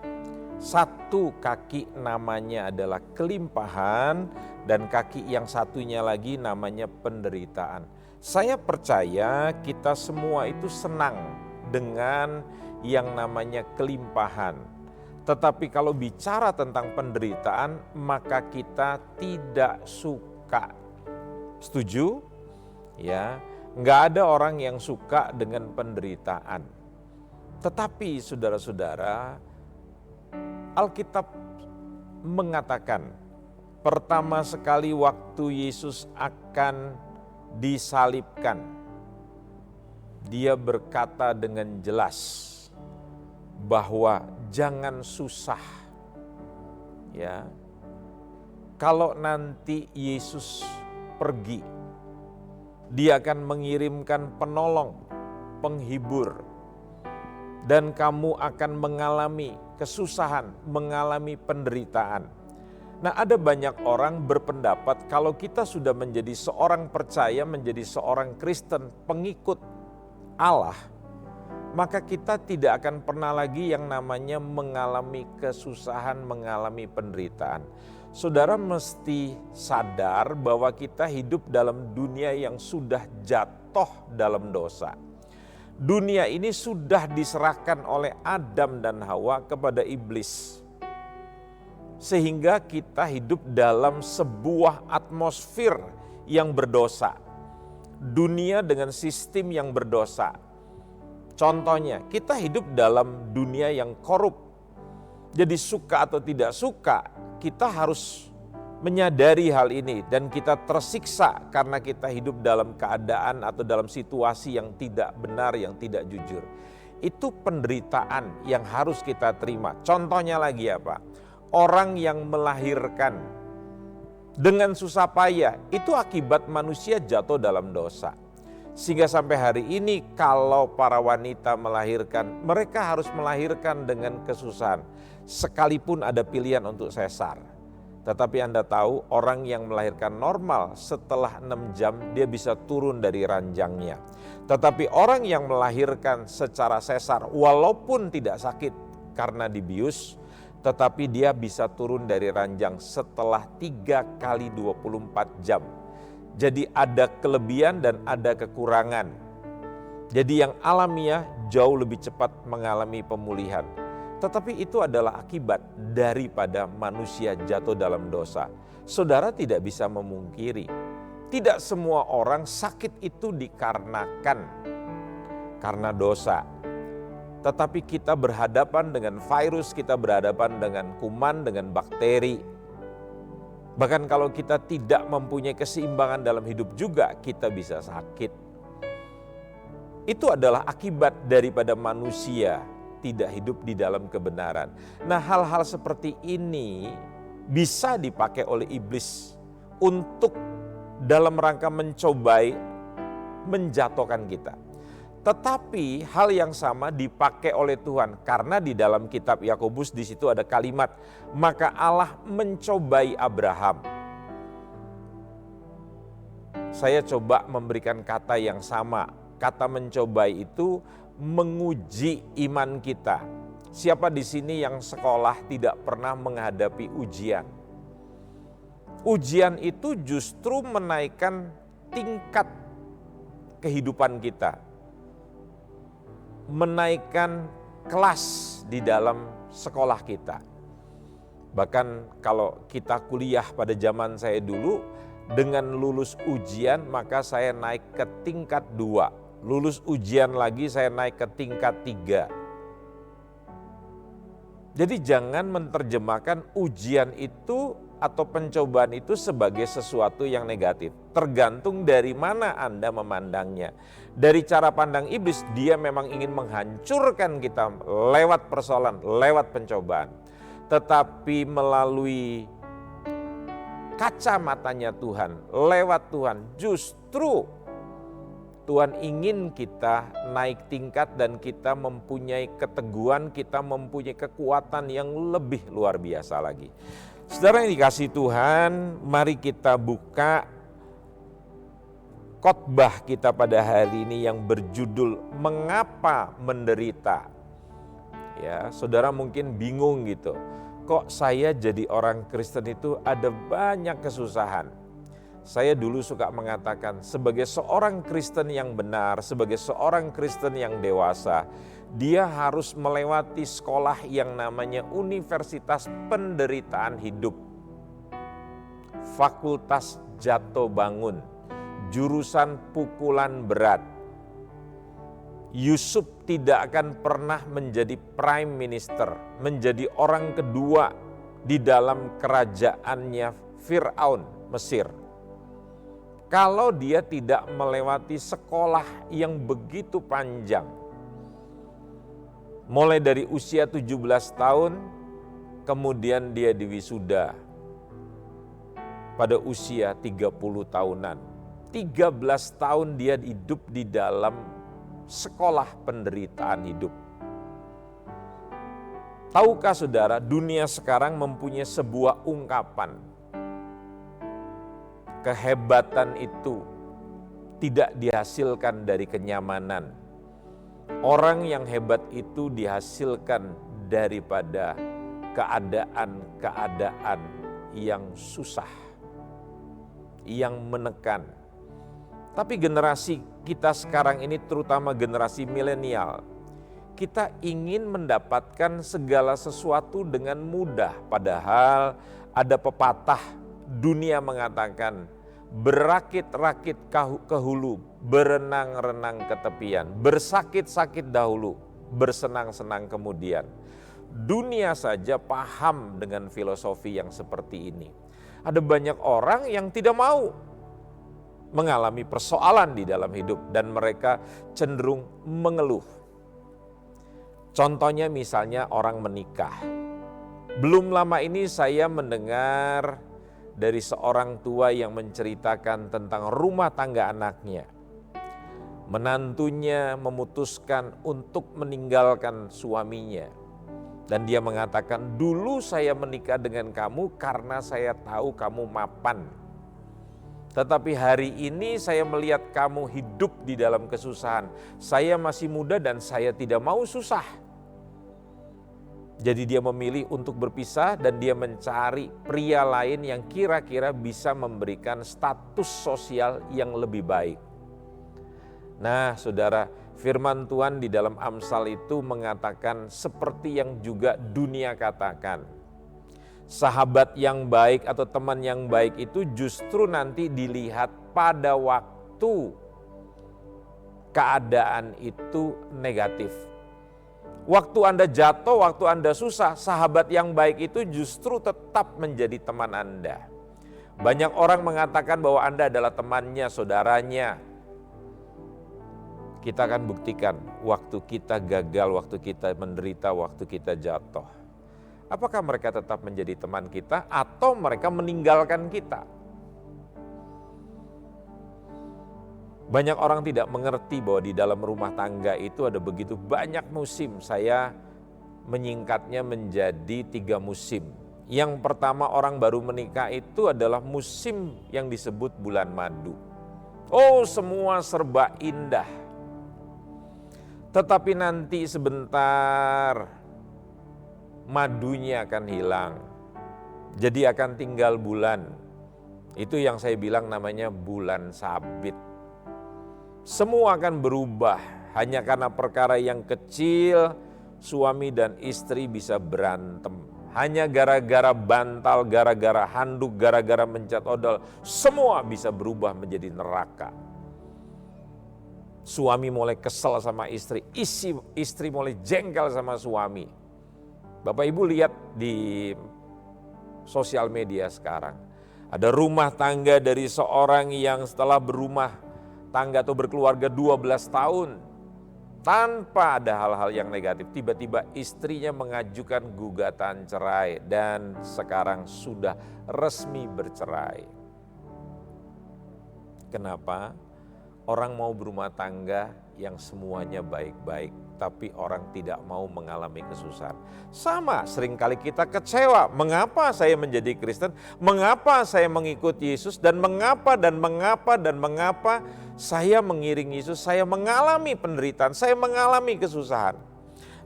Satu kaki namanya adalah kelimpahan, dan kaki yang satunya lagi namanya penderitaan. Saya percaya kita semua itu senang dengan yang namanya kelimpahan. Tetapi kalau bicara tentang penderitaan, maka kita tidak suka. Setuju? Ya, nggak ada orang yang suka dengan penderitaan. Tetapi saudara-saudara, Alkitab mengatakan pertama sekali waktu Yesus akan disalibkan, Dia berkata dengan jelas bahwa jangan susah. Ya. Kalau nanti Yesus pergi, Dia akan mengirimkan penolong, penghibur, dan kamu akan mengalami kesusahan, mengalami penderitaan. Nah, ada banyak orang berpendapat kalau kita sudah menjadi seorang percaya, menjadi seorang Kristen, pengikut Allah, maka kita tidak akan pernah lagi yang namanya mengalami kesusahan, mengalami penderitaan. Saudara mesti sadar bahwa kita hidup dalam dunia yang sudah jatuh dalam dosa. Dunia ini sudah diserahkan oleh Adam dan Hawa kepada iblis. Sehingga kita hidup dalam sebuah atmosfer yang berdosa. Dunia dengan sistem yang berdosa. Contohnya, kita hidup dalam dunia yang korup. Jadi suka atau tidak suka, kita harus menyadari hal ini, dan kita tersiksa karena kita hidup dalam keadaan atau dalam situasi yang tidak benar, yang tidak jujur. Itu penderitaan yang harus kita terima. Contohnya lagi apa? Orang yang melahirkan dengan susah payah, itu akibat manusia jatuh dalam dosa. Sehingga sampai hari ini kalau para wanita melahirkan, mereka harus melahirkan dengan kesusahan. Sekalipun ada pilihan untuk sesar. Tetapi Anda tahu, orang yang melahirkan normal setelah 6 jam dia bisa turun dari ranjangnya. Tetapi orang yang melahirkan secara sesar walaupun tidak sakit karena dibius, tetapi dia bisa turun dari ranjang setelah 3 kali 24 jam. Jadi ada kelebihan dan ada kekurangan. Jadi yang alamiah jauh lebih cepat mengalami pemulihan. Tetapi itu adalah akibat daripada manusia jatuh dalam dosa. Saudara tidak bisa memungkiri, tidak semua orang sakit itu dikarenakan karena dosa. Tetapi kita berhadapan dengan virus, kita berhadapan dengan kuman, dengan bakteri. Bahkan kalau kita tidak mempunyai keseimbangan dalam hidup juga, kita bisa sakit. Itu adalah akibat daripada manusia tidak hidup di dalam kebenaran. Nah, hal-hal seperti ini bisa dipakai oleh iblis untuk dalam rangka mencobai menjatuhkan kita. Tetapi hal yang sama dipakai oleh Tuhan, karena di dalam kitab Yakobus di situ ada kalimat, maka Allah mencobai Abraham. Saya coba memberikan kata yang sama. Kata mencobai itu menguji iman kita. Siapa di sini yang sekolah tidak pernah menghadapi ujian? Ujian itu justru menaikkan tingkat kehidupan kita. Menaikkan kelas di dalam sekolah kita. Bahkan kalau kita kuliah pada zaman saya dulu, dengan lulus ujian maka saya naik ke tingkat 2. Lulus ujian lagi saya naik ke tingkat 3. Jadi jangan menerjemahkan ujian itu atau pencobaan itu sebagai sesuatu yang negatif. Tergantung dari mana Anda memandangnya. Dari cara pandang iblis, dia memang ingin menghancurkan kita lewat persoalan, lewat pencobaan. Tetapi melalui kacamatanya Tuhan, lewat Tuhan, justru Tuhan ingin kita naik tingkat dan kita mempunyai keteguhan, kita mempunyai kekuatan yang lebih luar biasa lagi. Saudara yang dikasihi Tuhan, mari kita buka khotbah kita pada hari ini yang berjudul Mengapa Menderita. Ya, saudara mungkin bingung gitu. Kok saya jadi orang Kristen itu ada banyak kesusahan. Saya dulu suka mengatakan sebagai seorang Kristen yang benar, sebagai seorang Kristen yang dewasa, dia harus melewati sekolah yang namanya Universitas Penderitaan Hidup. Fakultas Jatuh Bangun, jurusan pukulan berat. Yusuf tidak akan pernah menjadi prime minister, menjadi orang kedua di dalam kerajaannya Fir'aun, Mesir. Kalau dia tidak melewati sekolah yang begitu panjang. Mulai dari usia 17 tahun, kemudian dia diwisuda pada usia 30 tahunan. 13 tahun dia hidup di dalam sekolah penderitaan hidup. Tahukah saudara, dunia sekarang mempunyai sebuah ungkapan. Kehebatan itu tidak dihasilkan dari kenyamanan. Orang yang hebat itu dihasilkan daripada keadaan-keadaan yang susah, yang menekan. Tapi generasi kita sekarang ini, terutama generasi milenial, kita ingin mendapatkan segala sesuatu dengan mudah. Padahal ada pepatah dunia mengatakan, berakit-rakit ke hulu, berenang-renang ke tepian, bersakit-sakit dahulu, bersenang-senang kemudian. Dunia saja paham dengan filosofi yang seperti ini. Ada banyak orang yang tidak mau mengalami persoalan di dalam hidup dan mereka cenderung mengeluh. Contohnya misalnya orang menikah. Belum lama ini saya mendengar dari seorang tua yang menceritakan tentang rumah tangga anaknya. Menantunya memutuskan untuk meninggalkan suaminya. Dan dia mengatakan, dulu saya menikah dengan kamu karena saya tahu kamu mapan. Tetapi hari ini saya melihat kamu hidup di dalam kesusahan. Saya masih muda dan saya tidak mau susah. Jadi dia memilih untuk berpisah dan dia mencari pria lain yang kira-kira bisa memberikan status sosial yang lebih baik. Nah, saudara, firman Tuhan di dalam Amsal itu mengatakan seperti yang juga dunia katakan. Sahabat yang baik atau teman yang baik itu justru nanti dilihat pada waktu keadaan itu negatif. Waktu Anda jatuh, waktu Anda susah, sahabat yang baik itu justru tetap menjadi teman Anda. Banyak orang mengatakan bahwa Anda adalah temannya, saudaranya. kita akan buktikan waktu kita gagal, waktu kita menderita, waktu kita jatuh. Apakah mereka tetap menjadi teman kita atau mereka meninggalkan kita? Banyak orang tidak mengerti bahwa di dalam rumah tangga itu ada begitu banyak musim. Saya menyingkatnya menjadi 3 musim. Yang pertama, orang baru menikah itu adalah musim yang disebut bulan madu. Oh, semua serba indah. Tetapi nanti sebentar madunya akan hilang. Jadi akan tinggal bulan. Itu yang saya bilang namanya bulan sabit. Semua akan berubah hanya karena perkara yang kecil, suami dan istri bisa berantem. Hanya gara-gara bantal, gara-gara handuk, gara-gara mencet odol, semua bisa berubah menjadi neraka. Suami mulai kesel sama istri, istri mulai jengkel sama suami. Bapak Ibu lihat di sosial media sekarang, ada rumah tangga dari seorang yang setelah berumah tangga atau berkeluarga 12 tahun, tanpa ada hal-hal yang negatif, tiba-tiba istrinya mengajukan gugatan cerai dan sekarang sudah resmi bercerai. Kenapa? Orang mau berumah tangga yang semuanya baik-baik, tapi orang tidak mau mengalami kesusahan. Sama, seringkali kita kecewa. Mengapa saya menjadi Kristen? Mengapa saya mengikuti Yesus? Dan mengapa saya mengiring Yesus? Saya mengalami penderitaan, saya mengalami kesusahan.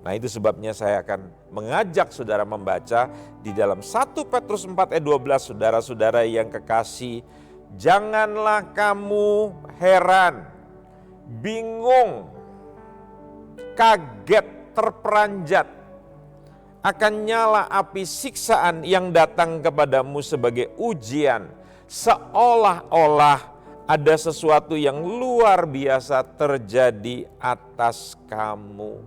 Nah, itu sebabnya saya akan mengajak saudara membaca di dalam 1 Petrus 4 ayat 12, saudara-saudara yang kekasih. Janganlah kamu heran, bingung, kaget, terperanjat akan nyala api siksaan yang datang kepadamu sebagai ujian, seolah-olah ada sesuatu yang luar biasa terjadi atas kamu.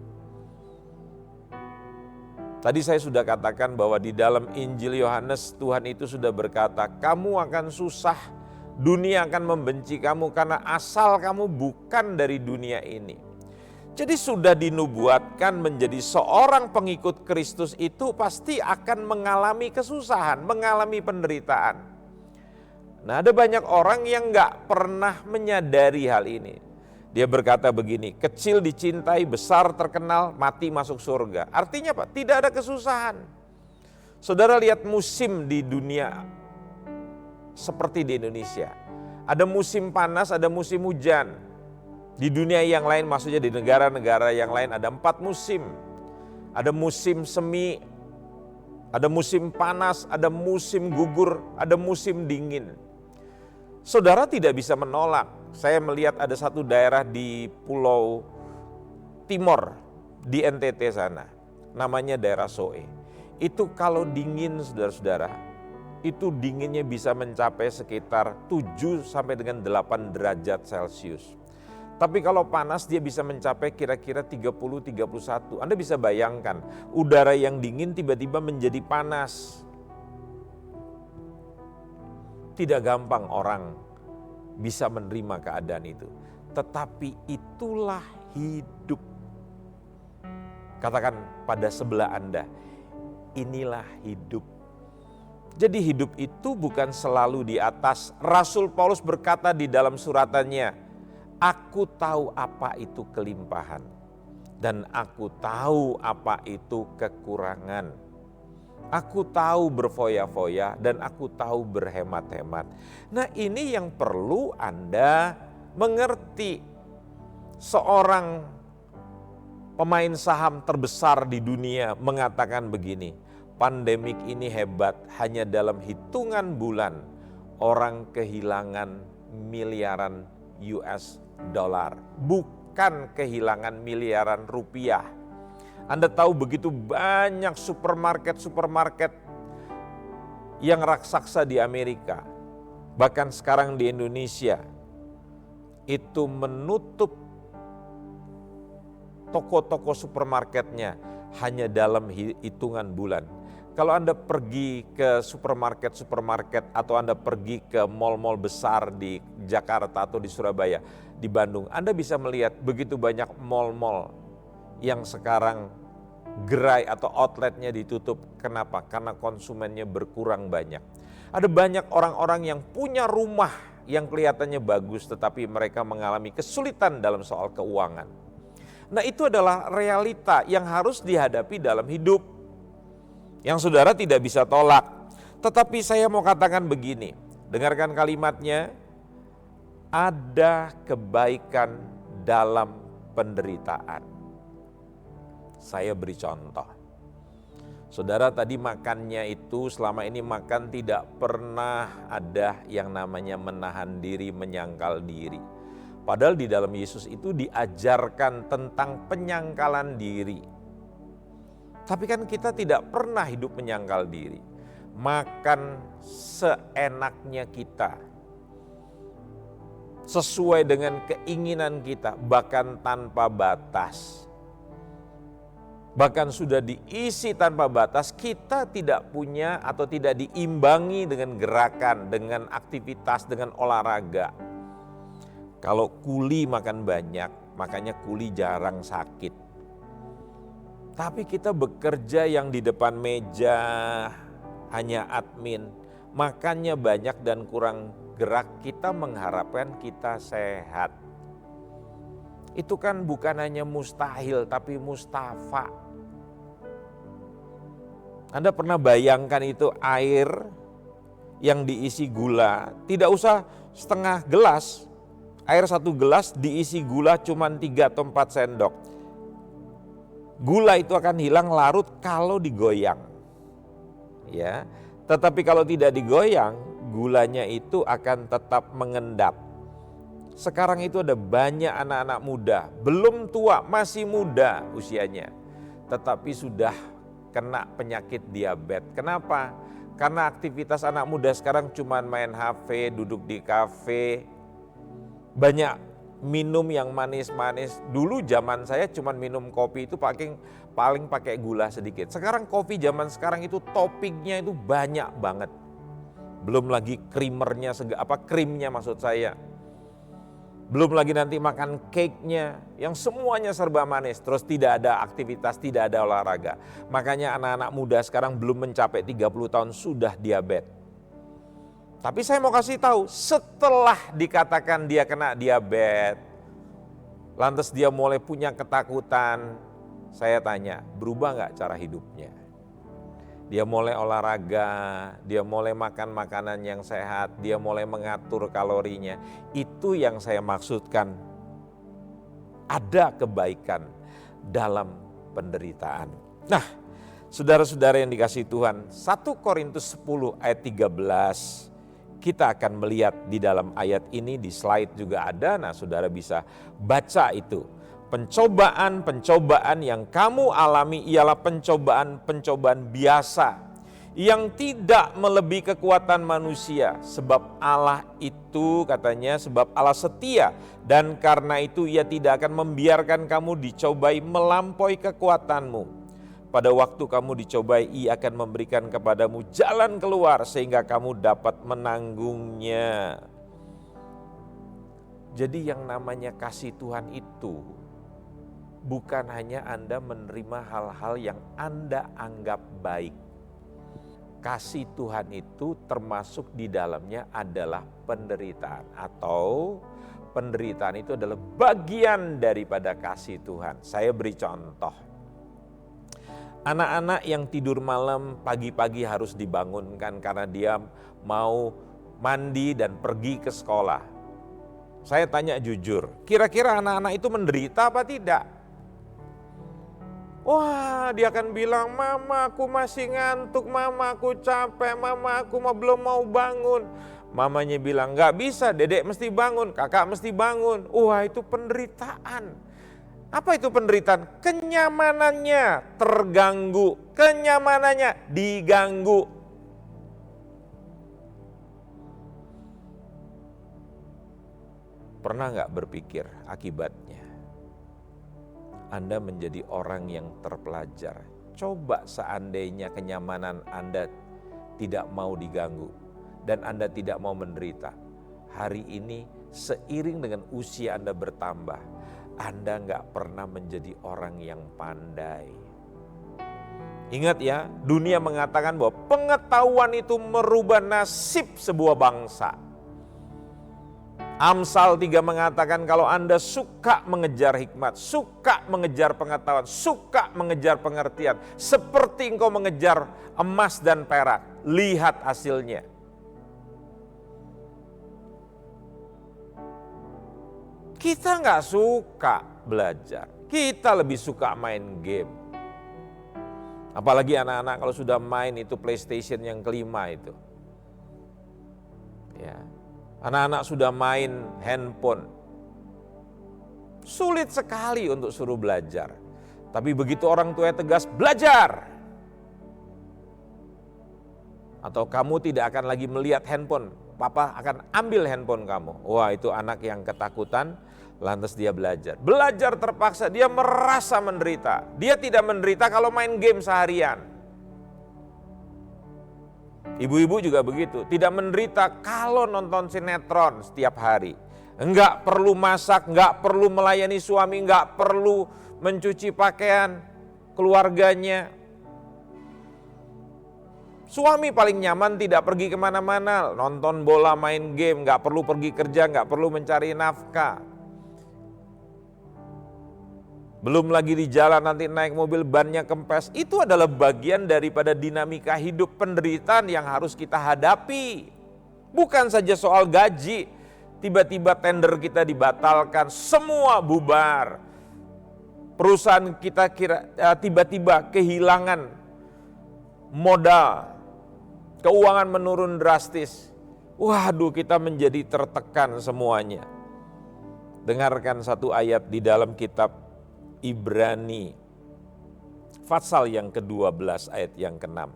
Tadi saya sudah katakan bahwa di dalam Injil Yohanes Tuhan itu sudah berkata, kamu akan susah, dunia akan membenci kamu karena asal kamu bukan dari dunia ini. Jadi sudah dinubuatkan menjadi seorang pengikut Kristus itu pasti akan mengalami kesusahan, mengalami penderitaan. Nah, ada banyak orang yang gak pernah menyadari hal ini. Dia berkata begini, kecil dicintai, besar terkenal, mati masuk surga. Artinya apa? Tidak ada kesusahan. Saudara lihat musim di dunia seperti di Indonesia. Ada musim panas, ada musim hujan. Di dunia yang lain, maksudnya di negara-negara yang lain ada 4 musim. Ada musim semi, ada musim panas, ada musim gugur, ada musim dingin. Saudara tidak bisa menolak. Saya melihat ada satu daerah di Pulau Timor, di NTT sana. Namanya daerah Soe. Itu kalau dingin, saudara-saudara, itu dinginnya bisa mencapai sekitar 7 sampai dengan 8 derajat Celcius. Tapi kalau panas dia bisa mencapai kira-kira 30-31. Anda bisa bayangkan, udara yang dingin tiba-tiba menjadi panas. Tidak gampang orang bisa menerima keadaan itu. Tetapi itulah hidup. Katakan pada sebelah Anda, inilah hidup. Jadi hidup itu bukan selalu di atas. Rasul Paulus berkata di dalam suratannya, aku tahu apa itu kelimpahan dan aku tahu apa itu kekurangan. Aku tahu berfoya-foya dan aku tahu berhemat-hemat. Nah, ini yang perlu Anda mengerti. Seorang pemain saham terbesar di dunia mengatakan begini, pandemik ini hebat, hanya dalam hitungan bulan orang kehilangan miliaran US dollar, bukan kehilangan miliaran rupiah. Anda tahu begitu banyak supermarket yang raksasa di Amerika, bahkan sekarang di Indonesia, itu menutup toko-toko supermarketnya hanya dalam hitungan bulan. Kalau Anda pergi ke supermarket atau Anda pergi ke mal-mal besar di Jakarta atau di Surabaya, di Bandung, Anda bisa melihat begitu banyak mal-mal yang sekarang gerai atau outletnya ditutup. Kenapa? Karena konsumennya berkurang banyak. Ada banyak orang-orang yang punya rumah yang kelihatannya bagus tetapi mereka mengalami kesulitan dalam soal keuangan. Nah, itu adalah realita yang harus dihadapi dalam hidup, yang saudara tidak bisa tolak. Tetapi saya mau katakan begini, dengarkan kalimatnya, ada kebaikan dalam penderitaan. Saya beri contoh. Saudara tadi makannya itu selama ini makan tidak pernah ada yang namanya menahan diri, menyangkal diri. Padahal di dalam Yesus itu diajarkan tentang penyangkalan diri. Tapi kan kita tidak pernah hidup menyangkal diri. Makan seenaknya kita. Sesuai dengan keinginan kita, bahkan tanpa batas. Bahkan sudah diisi tanpa batas, kita tidak punya atau tidak diimbangi dengan gerakan, dengan aktivitas, dengan olahraga. Kalau kuli makan banyak, makanya kuli jarang sakit. Tapi kita bekerja yang di depan meja, hanya admin, makannya banyak dan kurang gerak, kita mengharapkan kita sehat. Itu kan bukan hanya mustahil, tapi mustafa. Anda pernah bayangkan itu air yang diisi gula, tidak usah setengah gelas, air 1 gelas diisi gula cuma 3 atau 4 sendok. Gula itu akan hilang larut kalau digoyang. Ya, tetapi kalau tidak digoyang, gulanya itu akan tetap mengendap. Sekarang itu ada banyak anak-anak muda, belum tua, masih muda usianya, tetapi sudah kena penyakit diabetes. Kenapa? Karena aktivitas anak muda sekarang cuma main HP, duduk di kafe, banyak minum yang manis-manis. Dulu zaman saya cuma minum kopi itu paling pakai gula sedikit. Sekarang kopi zaman sekarang itu toppingnya itu banyak banget. Belum lagi krimnya maksud saya. Belum lagi nanti makan cake-nya yang semuanya serba manis. Terus tidak ada aktivitas, tidak ada olahraga. Makanya anak-anak muda sekarang belum mencapai 30 tahun sudah diabetes. Tapi saya mau kasih tahu, setelah dikatakan dia kena diabetes, lantas dia mulai punya ketakutan. Saya tanya, berubah nggak cara hidupnya? Dia mulai olahraga, dia mulai makan makanan yang sehat, dia mulai mengatur kalorinya. Itu yang saya maksudkan. Ada kebaikan dalam penderitaan. Nah, saudara-saudara yang dikasihi Tuhan, 1 Korintus 10 ayat 13, kita akan melihat di dalam ayat ini, di slide juga ada, nah saudara bisa baca itu. Pencobaan-pencobaan yang kamu alami ialah pencobaan-pencobaan biasa yang tidak melebihi kekuatan manusia. Sebab Allah itu katanya, sebab Allah setia dan karena itu Ia tidak akan membiarkan kamu dicobai melampaui kekuatanmu. Pada waktu kamu dicobai, Ia akan memberikan kepadamu jalan keluar sehingga kamu dapat menanggungnya. Jadi yang namanya kasih Tuhan itu bukan hanya Anda menerima hal-hal yang Anda anggap baik. Kasih Tuhan itu termasuk di dalamnya adalah penderitaan, atau penderitaan itu adalah bagian daripada kasih Tuhan. Saya beri contoh. Anak-anak yang tidur malam pagi-pagi harus dibangunkan karena dia mau mandi dan pergi ke sekolah. Saya tanya jujur, kira-kira anak-anak itu menderita apa tidak? Wah, dia akan bilang, mama aku masih ngantuk, mama aku capek, mama aku belum mau bangun. Mamanya bilang, gak bisa, dedek mesti bangun, kakak mesti bangun. Wah, itu penderitaan. Apa itu penderitaan? Kenyamanannya terganggu, kenyamanannya diganggu. Pernah gak berpikir akibatnya? Anda menjadi orang yang terpelajar. Coba seandainya kenyamanan Anda tidak mau diganggu dan Anda tidak mau menderita. Hari ini seiring dengan usia Anda bertambah, Anda nggak pernah menjadi orang yang pandai. Ingat ya, dunia mengatakan bahwa pengetahuan itu merubah nasib sebuah bangsa. Amsal 3 mengatakan kalau Anda suka mengejar hikmat, suka mengejar pengetahuan, suka mengejar pengertian, seperti engkau mengejar emas dan perak, lihat hasilnya. Kita nggak suka belajar, kita lebih suka main game. Apalagi anak-anak kalau sudah main itu PlayStation yang kelima itu. Ya. Anak-anak sudah main handphone. Sulit sekali untuk suruh belajar. Tapi begitu orang tua tegas, belajar. Atau kamu tidak akan lagi melihat handphone, papa akan ambil handphone kamu. Wah, itu anak yang ketakutan, lantas dia belajar. Belajar terpaksa, dia merasa menderita. Dia tidak menderita kalau main game seharian. Ibu-ibu juga begitu, tidak menderita kalau nonton sinetron setiap hari. Enggak perlu masak, enggak perlu melayani suami, enggak perlu mencuci pakaian keluarganya. Suami paling nyaman tidak pergi kemana-mana, nonton bola, main game, enggak perlu pergi kerja, enggak perlu mencari nafkah. Belum lagi di jalan nanti naik mobil bannya kempes. Itu adalah bagian daripada dinamika hidup penderitaan yang harus kita hadapi. Bukan saja soal gaji, tiba-tiba tender kita dibatalkan, semua bubar. Perusahaan kita tiba-tiba kehilangan modal, keuangan menurun drastis. Waduh, kita menjadi tertekan semuanya. Dengarkan satu ayat di dalam kitab Ibrani, pasal yang ke-12 ayat yang ke-6.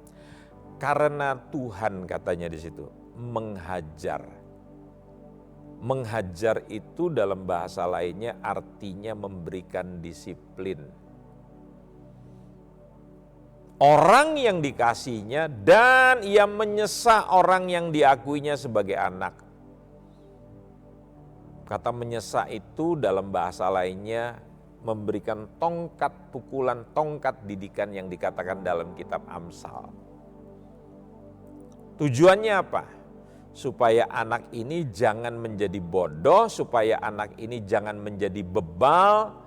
Karena Tuhan katanya di situ menghajar. Menghajar itu dalam bahasa lainnya artinya memberikan disiplin. Orang yang dikasihinya dan ia menyesa orang yang diakuinya sebagai anak. Kata menyesa itu dalam bahasa lainnya memberikan tongkat pukulan, tongkat didikan yang dikatakan dalam kitab Amsal. Tujuannya apa? Supaya anak ini jangan menjadi bodoh, supaya anak ini jangan menjadi bebal.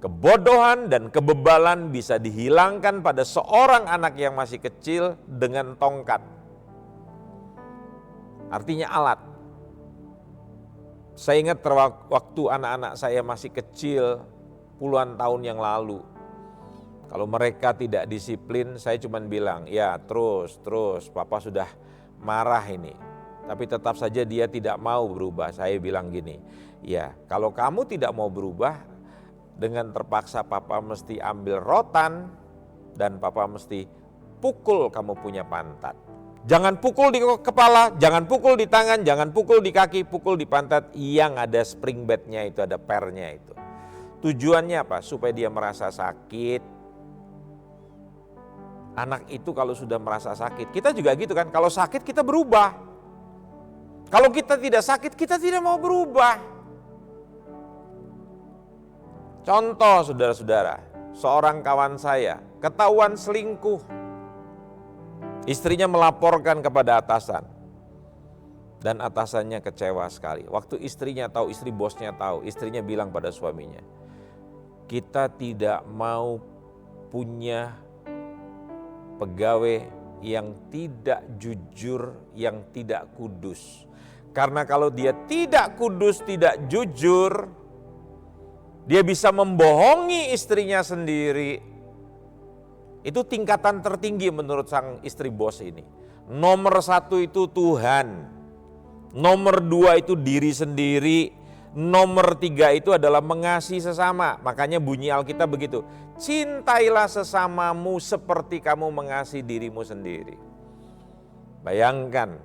Kebodohan dan kebebalan bisa dihilangkan pada seorang anak yang masih kecil dengan tongkat. Artinya alat. Saya ingat waktu anak-anak saya masih kecil, puluhan tahun yang lalu. Kalau mereka tidak disiplin, saya cuma bilang, ya terus, papa sudah marah ini. Tapi tetap saja dia tidak mau berubah. Saya bilang gini, ya kalau kamu tidak mau berubah, dengan terpaksa papa mesti ambil rotan, dan papa mesti pukul kamu punya pantat. Jangan pukul di kepala, jangan pukul di tangan, jangan pukul di kaki, pukul di pantat yang ada spring bednya itu, ada pernya itu. Tujuannya apa? Supaya dia merasa sakit. Anak itu kalau sudah merasa sakit, kita juga gitu kan, kalau sakit kita berubah. Kalau kita tidak sakit, kita tidak mau berubah. Contoh saudara-saudara, seorang kawan saya ketahuan selingkuh. Istrinya melaporkan kepada atasan. Dan atasannya kecewa sekali. Waktu istrinya tahu, istri bosnya tahu, istrinya bilang pada suaminya, kita tidak mau punya pegawai yang tidak jujur, yang tidak kudus. Karena kalau dia tidak kudus, tidak jujur, dia bisa membohongi istrinya sendiri. Itu tingkatan tertinggi menurut sang istri bos ini. Nomor 1 itu Tuhan. Nomor 2 itu diri sendiri. Nomor 3 itu adalah mengasihi sesama. Makanya bunyi Alkitab begitu. Cintailah sesamamu seperti kamu mengasihi dirimu sendiri. Bayangkan.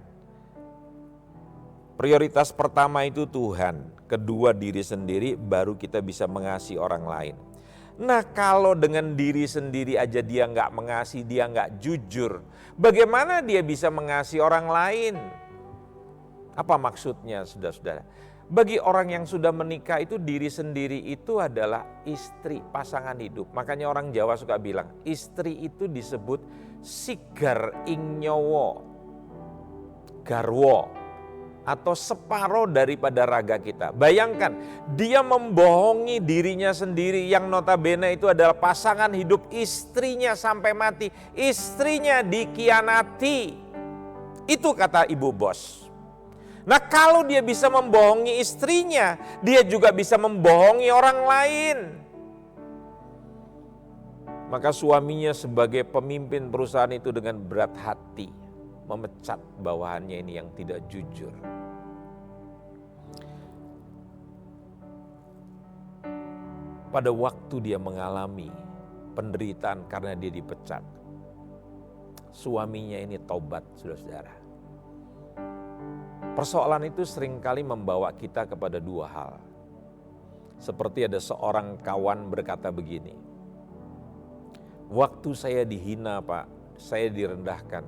Prioritas pertama itu Tuhan. Kedua diri sendiri, baru kita bisa mengasihi orang lain. Nah kalau dengan diri sendiri aja dia nggak mengasihi, dia nggak jujur. Bagaimana dia bisa mengasihi orang lain? Apa maksudnya saudara-saudara? Bagi orang yang sudah menikah itu diri sendiri itu adalah istri, pasangan hidup. Makanya orang Jawa suka bilang, istri itu disebut sigar ing nyawa, garwo, atau separuh daripada raga kita. Bayangkan, dia membohongi dirinya sendiri yang notabene itu adalah pasangan hidup istrinya sampai mati. Istrinya dikhianati. Itu kata ibu bos. Nah, kalau dia bisa membohongi istrinya, dia juga bisa membohongi orang lain. Maka suaminya sebagai pemimpin perusahaan itu dengan berat hati memecat bawahannya ini yang tidak jujur. Pada waktu dia mengalami penderitaan karena dia dipecat, suaminya ini taubat, saudara-saudara. Persoalan itu seringkali membawa kita kepada dua hal. Seperti ada seorang kawan berkata begini, waktu saya dihina Pak, saya direndahkan,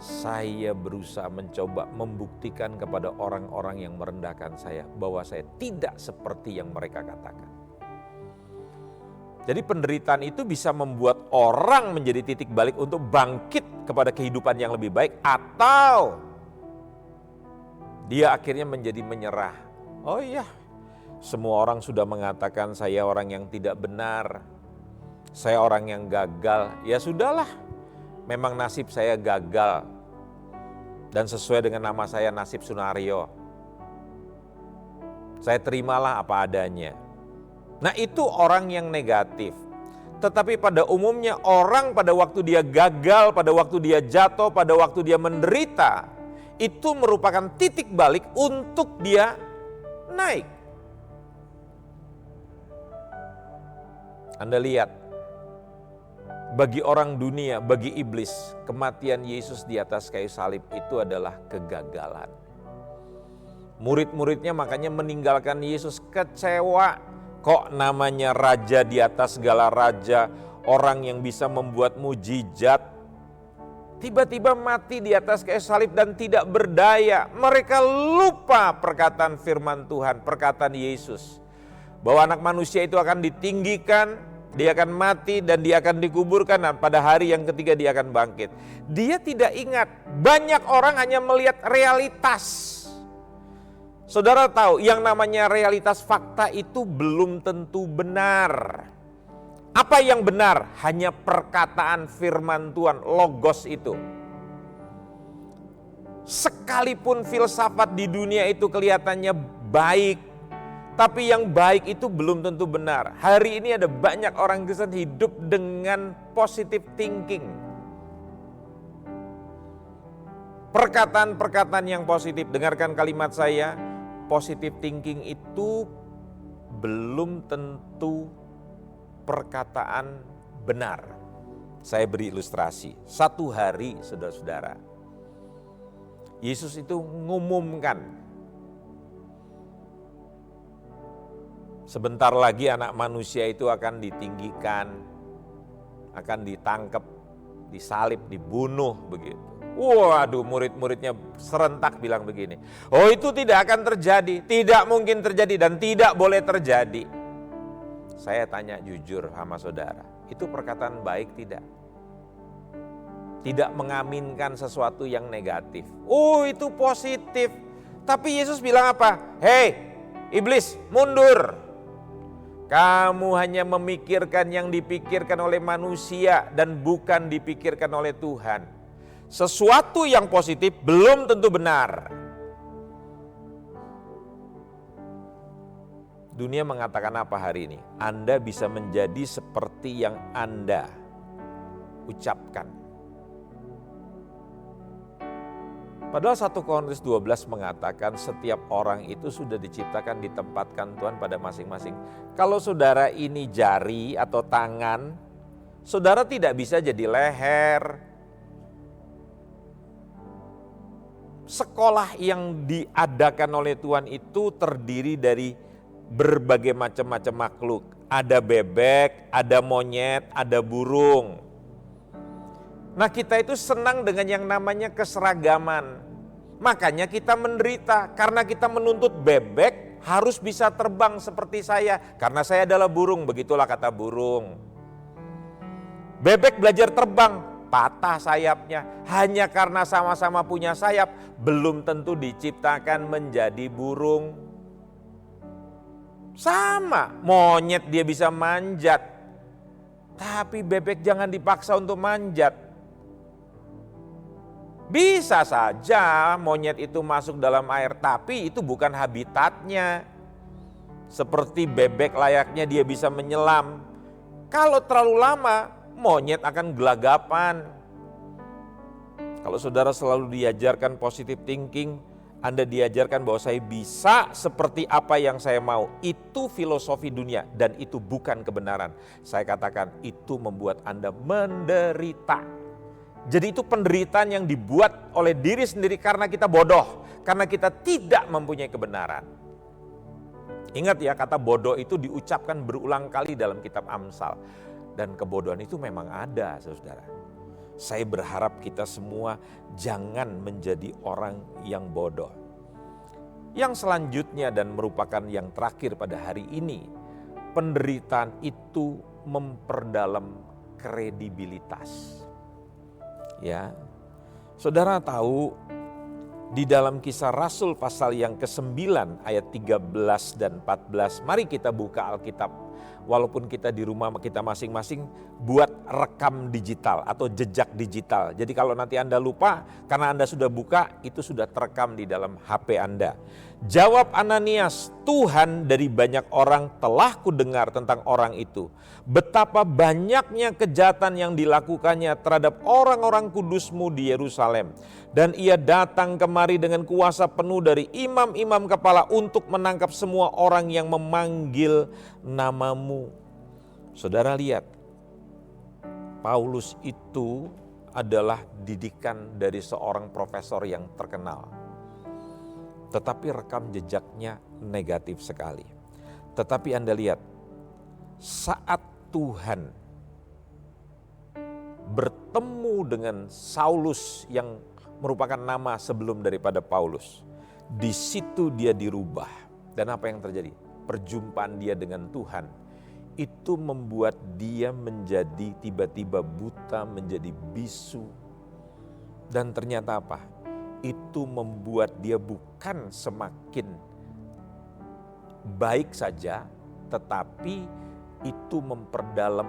saya berusaha mencoba membuktikan kepada orang-orang yang merendahkan saya bahwa saya tidak seperti yang mereka katakan. Jadi penderitaan itu bisa membuat orang menjadi titik balik untuk bangkit kepada kehidupan yang lebih baik, atau dia akhirnya menjadi menyerah. Oh iya, semua orang sudah mengatakan saya orang yang tidak benar, saya orang yang gagal. Ya sudahlah, memang nasib saya gagal dan sesuai dengan nama saya nasib Sunario. Saya terimalah apa adanya. Nah, itu orang yang negatif. Tetapi pada umumnya orang pada waktu dia gagal, pada waktu dia jatuh, pada waktu dia menderita, itu merupakan titik balik untuk dia naik. Anda lihat, bagi orang dunia, bagi iblis, kematian Yesus di atas kayu salib itu adalah kegagalan. Murid-muridnya makanya meninggalkan Yesus, kecewa. Kok namanya raja di atas segala raja, orang yang bisa membuat mujizat, tiba-tiba mati di atas kayu salib dan tidak berdaya. Mereka lupa perkataan firman Tuhan, perkataan Yesus, bahwa anak manusia itu akan ditinggikan, dia akan mati dan dia akan dikuburkan, dan pada hari yang ketiga dia akan bangkit. Dia tidak ingat, banyak orang hanya melihat realitas. Saudara tahu, yang namanya realitas fakta itu belum tentu benar. Apa yang benar? Hanya perkataan firman Tuhan, logos itu. Sekalipun filsafat di dunia itu kelihatannya baik, tapi yang baik itu belum tentu benar. Hari ini ada banyak orang Kristen hidup dengan positive thinking. Perkataan-perkataan yang positif, dengarkan kalimat saya, positive thinking itu belum tentu perkataan benar. Saya beri ilustrasi. Satu hari, saudara-saudara, Yesus itu mengumumkan, sebentar lagi anak manusia itu akan ditinggikan, akan ditangkap, disalib, dibunuh begitu. Waduh, murid-muridnya serentak bilang begini, oh itu tidak akan terjadi, tidak mungkin terjadi dan tidak boleh terjadi. Saya tanya jujur sama saudara, itu perkataan baik tidak? Tidak mengaminkan sesuatu yang negatif. Oh itu positif. Tapi Yesus bilang apa? Hei iblis, mundur. Kamu hanya memikirkan yang dipikirkan oleh manusia dan bukan dipikirkan oleh Tuhan. Sesuatu yang positif belum tentu benar. Dunia mengatakan apa hari ini? Anda bisa menjadi seperti yang Anda ucapkan. Padahal 1 Korintus 12 mengatakan setiap orang itu sudah diciptakan, ditempatkan Tuhan pada masing-masing. Kalau saudara ini jari atau tangan, saudara tidak bisa jadi leher. Sekolah yang diadakan oleh Tuhan itu terdiri dari berbagai macam-macam makhluk. Ada bebek, ada monyet, ada burung. Nah kita itu senang dengan yang namanya keseragaman. Makanya kita menderita karena kita menuntut bebek harus bisa terbang seperti saya. Karena saya adalah burung, begitulah kata burung. Bebek belajar terbang, patah sayapnya. Hanya karena sama-sama punya sayap, belum tentu diciptakan menjadi burung. Sama, monyet dia bisa manjat. Tapi bebek jangan dipaksa untuk manjat. Bisa saja monyet itu masuk dalam air, tapi itu bukan habitatnya. Seperti bebek layaknya dia bisa menyelam. Kalau terlalu lama, monyet akan gelagapan. Kalau saudara selalu diajarkan positive thinking, Anda diajarkan bahwa saya bisa seperti apa yang saya mau. Itu filosofi dunia dan itu bukan kebenaran. Saya katakan itu membuat Anda menderita. Jadi itu penderitaan yang dibuat oleh diri sendiri karena kita bodoh. Karena kita tidak mempunyai kebenaran. Ingat ya, kata bodoh itu diucapkan berulang kali dalam kitab Amsal. Dan kebodohan itu memang ada, saudara. Saya berharap kita semua jangan menjadi orang yang bodoh. Yang selanjutnya dan merupakan yang terakhir pada hari ini, penderitaan itu memperdalam kredibilitas. Ya, saudara tahu di dalam Kisah Rasul pasal yang ke-9 ayat 13 dan 14, mari kita buka Alkitab. Walaupun kita di rumah kita masing-masing buat rekam digital atau jejak digital. Jadi kalau nanti Anda lupa karena Anda sudah buka, itu sudah terekam di dalam HP Anda. Jawab Ananias, Tuhan, dari banyak orang telah kudengar tentang orang itu. Betapa banyaknya kejahatan yang dilakukannya terhadap orang-orang kudus-Mu di Yerusalem. Dan ia datang kemari dengan kuasa penuh dari imam-imam kepala untuk menangkap semua orang yang memanggil nama-Mu. Saudara lihat, Paulus itu adalah didikan dari seorang profesor yang terkenal. Tetapi rekam jejaknya negatif sekali. Tetapi Anda lihat, saat Tuhan bertemu dengan Saulus yang merupakan nama sebelum daripada Paulus, di situ dia dirubah. Dan apa yang terjadi? Perjumpaan dia dengan Tuhan itu membuat dia menjadi tiba-tiba buta, menjadi bisu. Dan ternyata apa? Itu membuat dia bukan semakin baik saja, tetapi itu memperdalam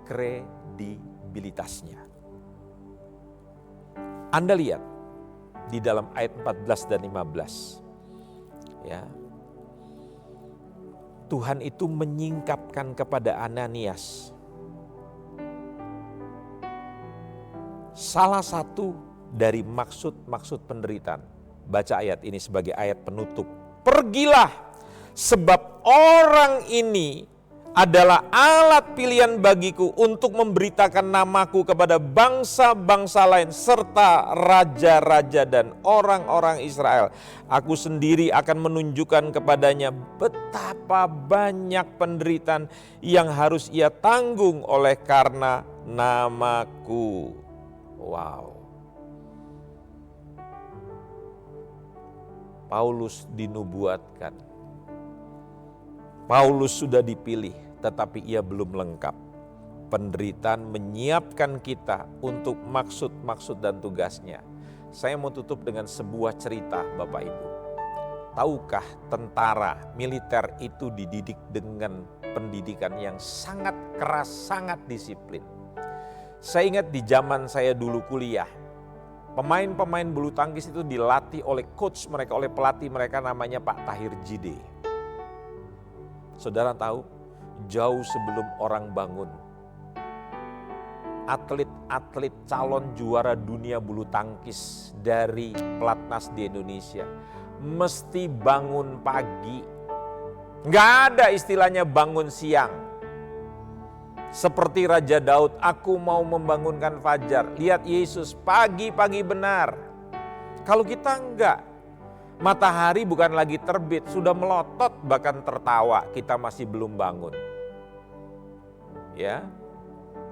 kredibilitasnya. Anda lihat di dalam ayat 14 dan 15. Ya. Tuhan itu menyingkapkan kepada Ananias salah satu dari maksud-maksud penderitaan. Baca ayat ini sebagai ayat penutup. Pergilah, sebab orang ini adalah alat pilihan bagiku untuk memberitakan namaku kepada bangsa-bangsa lain serta raja-raja dan orang-orang Israel. Aku sendiri akan menunjukkan kepadanya betapa banyak penderitaan yang harus ia tanggung oleh karena namaku. Wow. Paulus dinubuatkan. Paulus sudah dipilih, tetapi ia belum lengkap. Penderitaan menyiapkan kita untuk maksud-maksud dan tugasnya. Saya mau tutup dengan sebuah cerita, Bapak Ibu. Tahukah tentara militer itu dididik dengan pendidikan yang sangat keras, sangat disiplin. Saya ingat di zaman saya dulu kuliah, pemain-pemain bulu tangkis itu dilatih oleh coach mereka, oleh pelatih mereka namanya Pak Tahir Jide. Saudara tahu, jauh sebelum orang bangun, atlet-atlet calon juara dunia bulu tangkis dari pelatnas di Indonesia mesti bangun pagi. Nggak ada istilahnya bangun siang. Seperti Raja Daud, aku mau membangunkan fajar. Lihat Yesus pagi-pagi benar. Kalau kita enggak, matahari bukan lagi terbit, sudah melotot bahkan tertawa, kita masih belum bangun. Ya.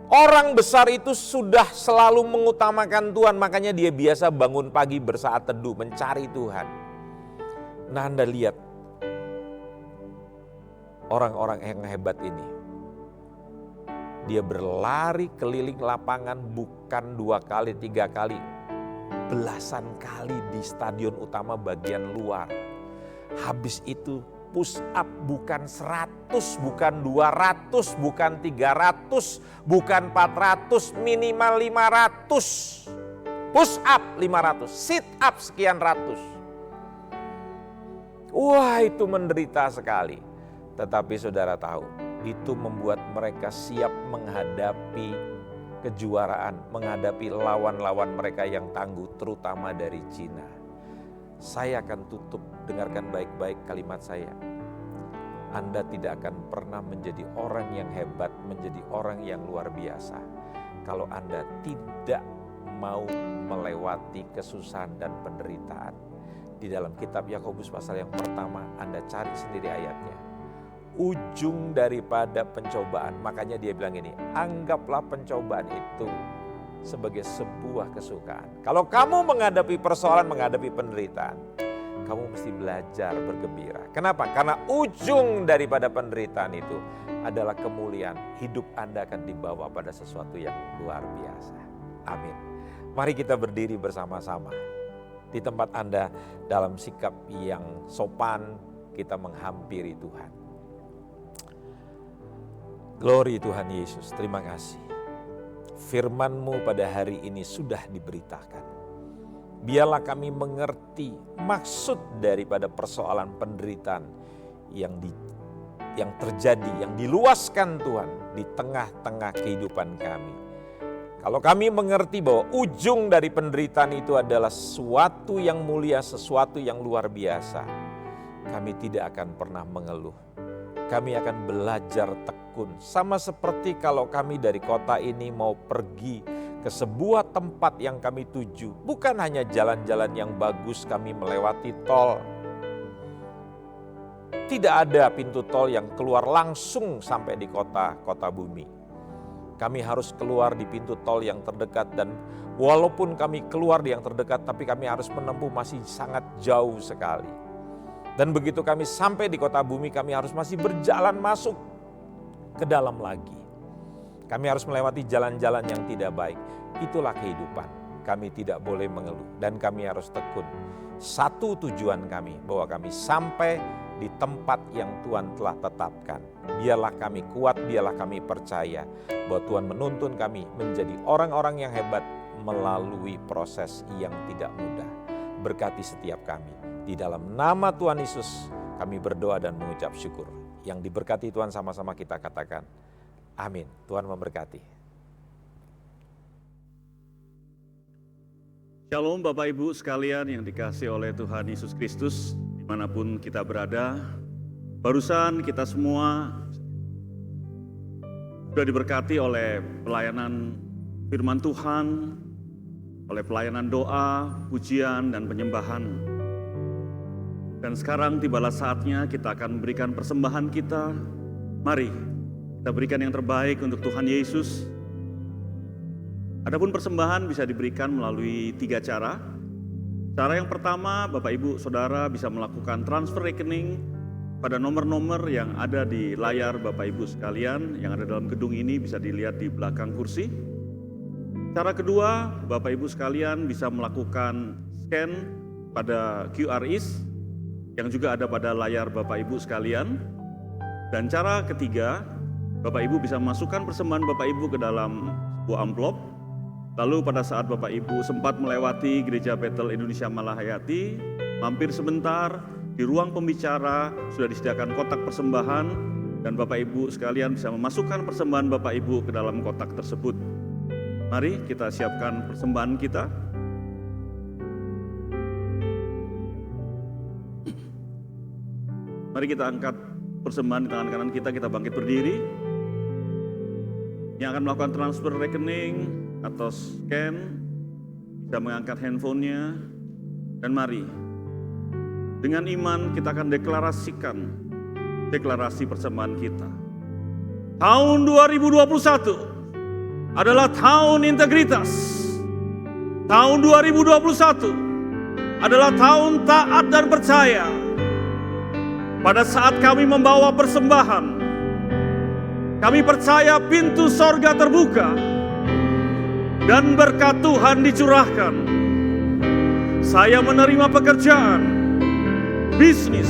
Orang besar itu sudah selalu mengutamakan Tuhan, makanya dia biasa bangun pagi bersaat teduh mencari Tuhan. Nah, Anda lihat orang-orang yang hebat ini. Dia berlari keliling lapangan bukan 2 kali, 3 kali. Belasan kali di stadion utama bagian luar. Habis itu push up bukan 100, bukan 200, bukan 300, bukan 400, minimal 500. Push up 500, sit up sekian ratus. Wah, itu menderita sekali. Tetapi saudara tahu, itu membuat mereka siap menghadapi kejuaraan, menghadapi lawan-lawan mereka yang tangguh, terutama dari Cina. Saya akan tutup, dengarkan baik-baik kalimat saya. Anda tidak akan pernah menjadi orang yang hebat, menjadi orang yang luar biasa, kalau Anda tidak mau melewati kesusahan dan penderitaan. Di dalam kitab Yakobus pasal yang pertama, Anda cari sendiri ayatnya. Ujung daripada pencobaan, makanya dia bilang ini, anggaplah pencobaan itu sebagai sebuah kesukaan. Kalau kamu menghadapi persoalan, menghadapi penderitaan, kamu mesti belajar bergembira. Kenapa? Karena ujung daripada penderitaan itu adalah kemuliaan. Hidup Anda akan dibawa pada sesuatu yang luar biasa. Amin. Mari kita berdiri bersama-sama. Di tempat Anda dalam sikap yang sopan, kita menghampiri Tuhan. Glory Tuhan Yesus, terima kasih. Firman-Mu pada hari ini sudah diberitakan. Biarlah kami mengerti maksud daripada persoalan penderitaan yang terjadi, yang diluaskan Tuhan di tengah-tengah kehidupan kami. Kalau kami mengerti bahwa ujung dari penderitaan itu adalah sesuatu yang mulia, sesuatu yang luar biasa, kami tidak akan pernah mengeluh. Kami akan belajar tekun. Sama seperti kalau kami dari kota ini mau pergi ke sebuah tempat yang kami tuju. Bukan hanya jalan-jalan yang bagus, kami melewati tol. Tidak ada pintu tol yang keluar langsung sampai di kota bumi. Kami harus keluar di pintu tol yang terdekat, dan walaupun kami keluar di yang terdekat, tapi kami harus menempuh masih sangat jauh sekali. Dan begitu kami sampai di kota bumi, kami harus masih berjalan masuk ke dalam lagi. Kami harus melewati jalan-jalan yang tidak baik. Itulah kehidupan. Kami tidak boleh mengeluh dan kami harus tekun. Satu tujuan kami, bahwa kami sampai di tempat yang Tuhan telah tetapkan. Biarlah kami kuat, biarlah kami percaya bahwa Tuhan menuntun kami menjadi orang-orang yang hebat melalui proses yang tidak mudah. Berkati setiap kami. Di dalam nama Tuhan Yesus kami berdoa dan mengucap syukur. Yang diberkati Tuhan sama-sama kita katakan, amin. Tuhan memberkati. Shalom Bapak Ibu sekalian yang dikasihi oleh Tuhan Yesus Kristus, dimanapun kita berada. Barusan kita semua sudah diberkati oleh pelayanan firman Tuhan, oleh pelayanan doa, pujian, dan penyembahan. Dan sekarang tibalah saatnya kita akan memberikan persembahan kita. Mari kita berikan yang terbaik untuk Tuhan Yesus. Adapun persembahan bisa diberikan melalui 3 cara. Cara yang pertama, Bapak Ibu Saudara bisa melakukan transfer rekening pada nomor-nomor yang ada di layar Bapak Ibu sekalian yang ada dalam gedung ini, bisa dilihat di belakang kursi. Cara kedua, Bapak Ibu sekalian bisa melakukan scan pada QRIS yang juga ada pada layar Bapak Ibu sekalian. Dan cara ketiga, Bapak Ibu bisa memasukkan persembahan Bapak Ibu ke dalam sebuah amplop. Lalu pada saat Bapak Ibu sempat melewati Gereja Bethel Indonesia Malahayati, mampir sebentar di ruang pembicara, sudah disediakan kotak persembahan, dan Bapak Ibu sekalian bisa memasukkan persembahan Bapak Ibu ke dalam kotak tersebut. Mari kita siapkan persembahan kita. Mari kita angkat persembahan di tangan kanan kita bangkit berdiri. Yang akan melakukan transfer rekening atau scan, bisa mengangkat handphonenya. Dan mari, dengan iman kita akan deklarasikan deklarasi persembahan kita. Tahun 2021 adalah tahun integritas. Tahun 2021 adalah tahun taat dan percaya. Pada saat kami membawa persembahan, kami percaya pintu sorga terbuka dan berkat Tuhan dicurahkan. Saya menerima pekerjaan, bisnis,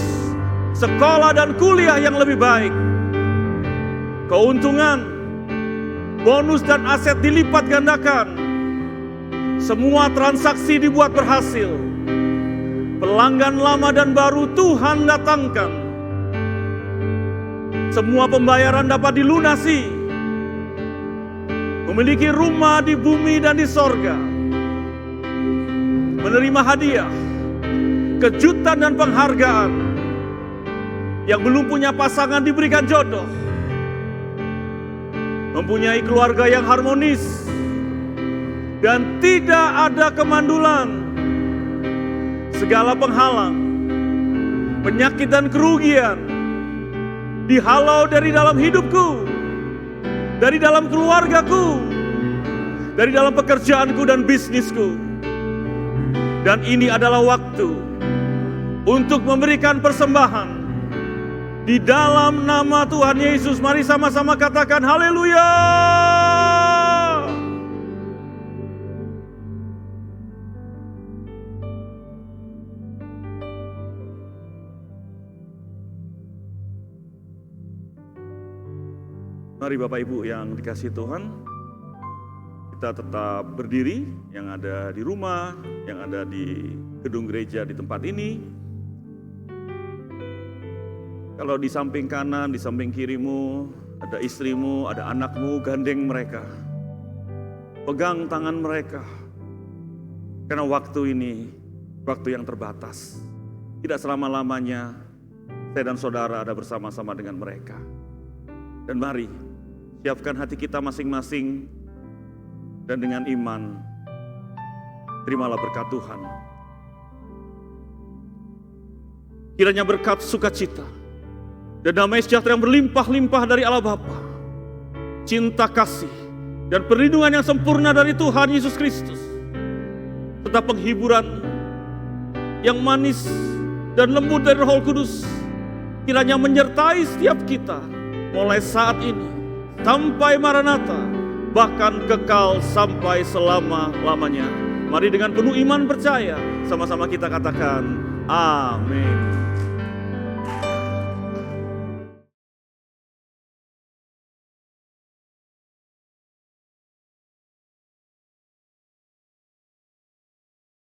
sekolah dan kuliah yang lebih baik. Keuntungan, bonus dan aset dilipat gandakan. Semua transaksi dibuat berhasil. Pelanggan lama dan baru Tuhan datangkan. Semua pembayaran dapat dilunasi. Memiliki rumah di bumi dan di sorga. Menerima hadiah, kejutan dan penghargaan. Yang belum punya pasangan diberikan jodoh. Mempunyai keluarga yang harmonis. Dan tidak ada kemandulan. Segala penghalang, penyakit dan kerugian dihalau dari dalam hidupku, dari dalam keluargaku, dari dalam pekerjaanku dan bisnisku. Dan ini adalah waktu untuk memberikan persembahan di dalam nama Tuhan Yesus. Mari sama-sama katakan haleluya. Mari Bapak Ibu yang dikasihi Tuhan, kita tetap berdiri, yang ada di rumah, yang ada di gedung gereja di tempat ini. Kalau di samping kanan, di samping kirimu, ada istrimu, ada anakmu, gandeng mereka. Pegang tangan mereka. Karena waktu ini, waktu yang terbatas. Tidak selama-lamanya, saya dan saudara ada bersama-sama dengan mereka. Dan mari, siapkan hati kita masing-masing dan dengan iman terimalah berkat Tuhan. Kiranya berkat sukacita dan damai sejahtera yang berlimpah-limpah dari Allah Bapa, cinta kasih dan perlindungan yang sempurna dari Tuhan Yesus Kristus, serta penghiburan yang manis dan lembut dari Roh Kudus kiranya menyertai setiap kita mulai saat ini sampai Maranatha, bahkan kekal sampai selama-lamanya. Mari dengan penuh iman percaya, sama-sama kita katakan, amin.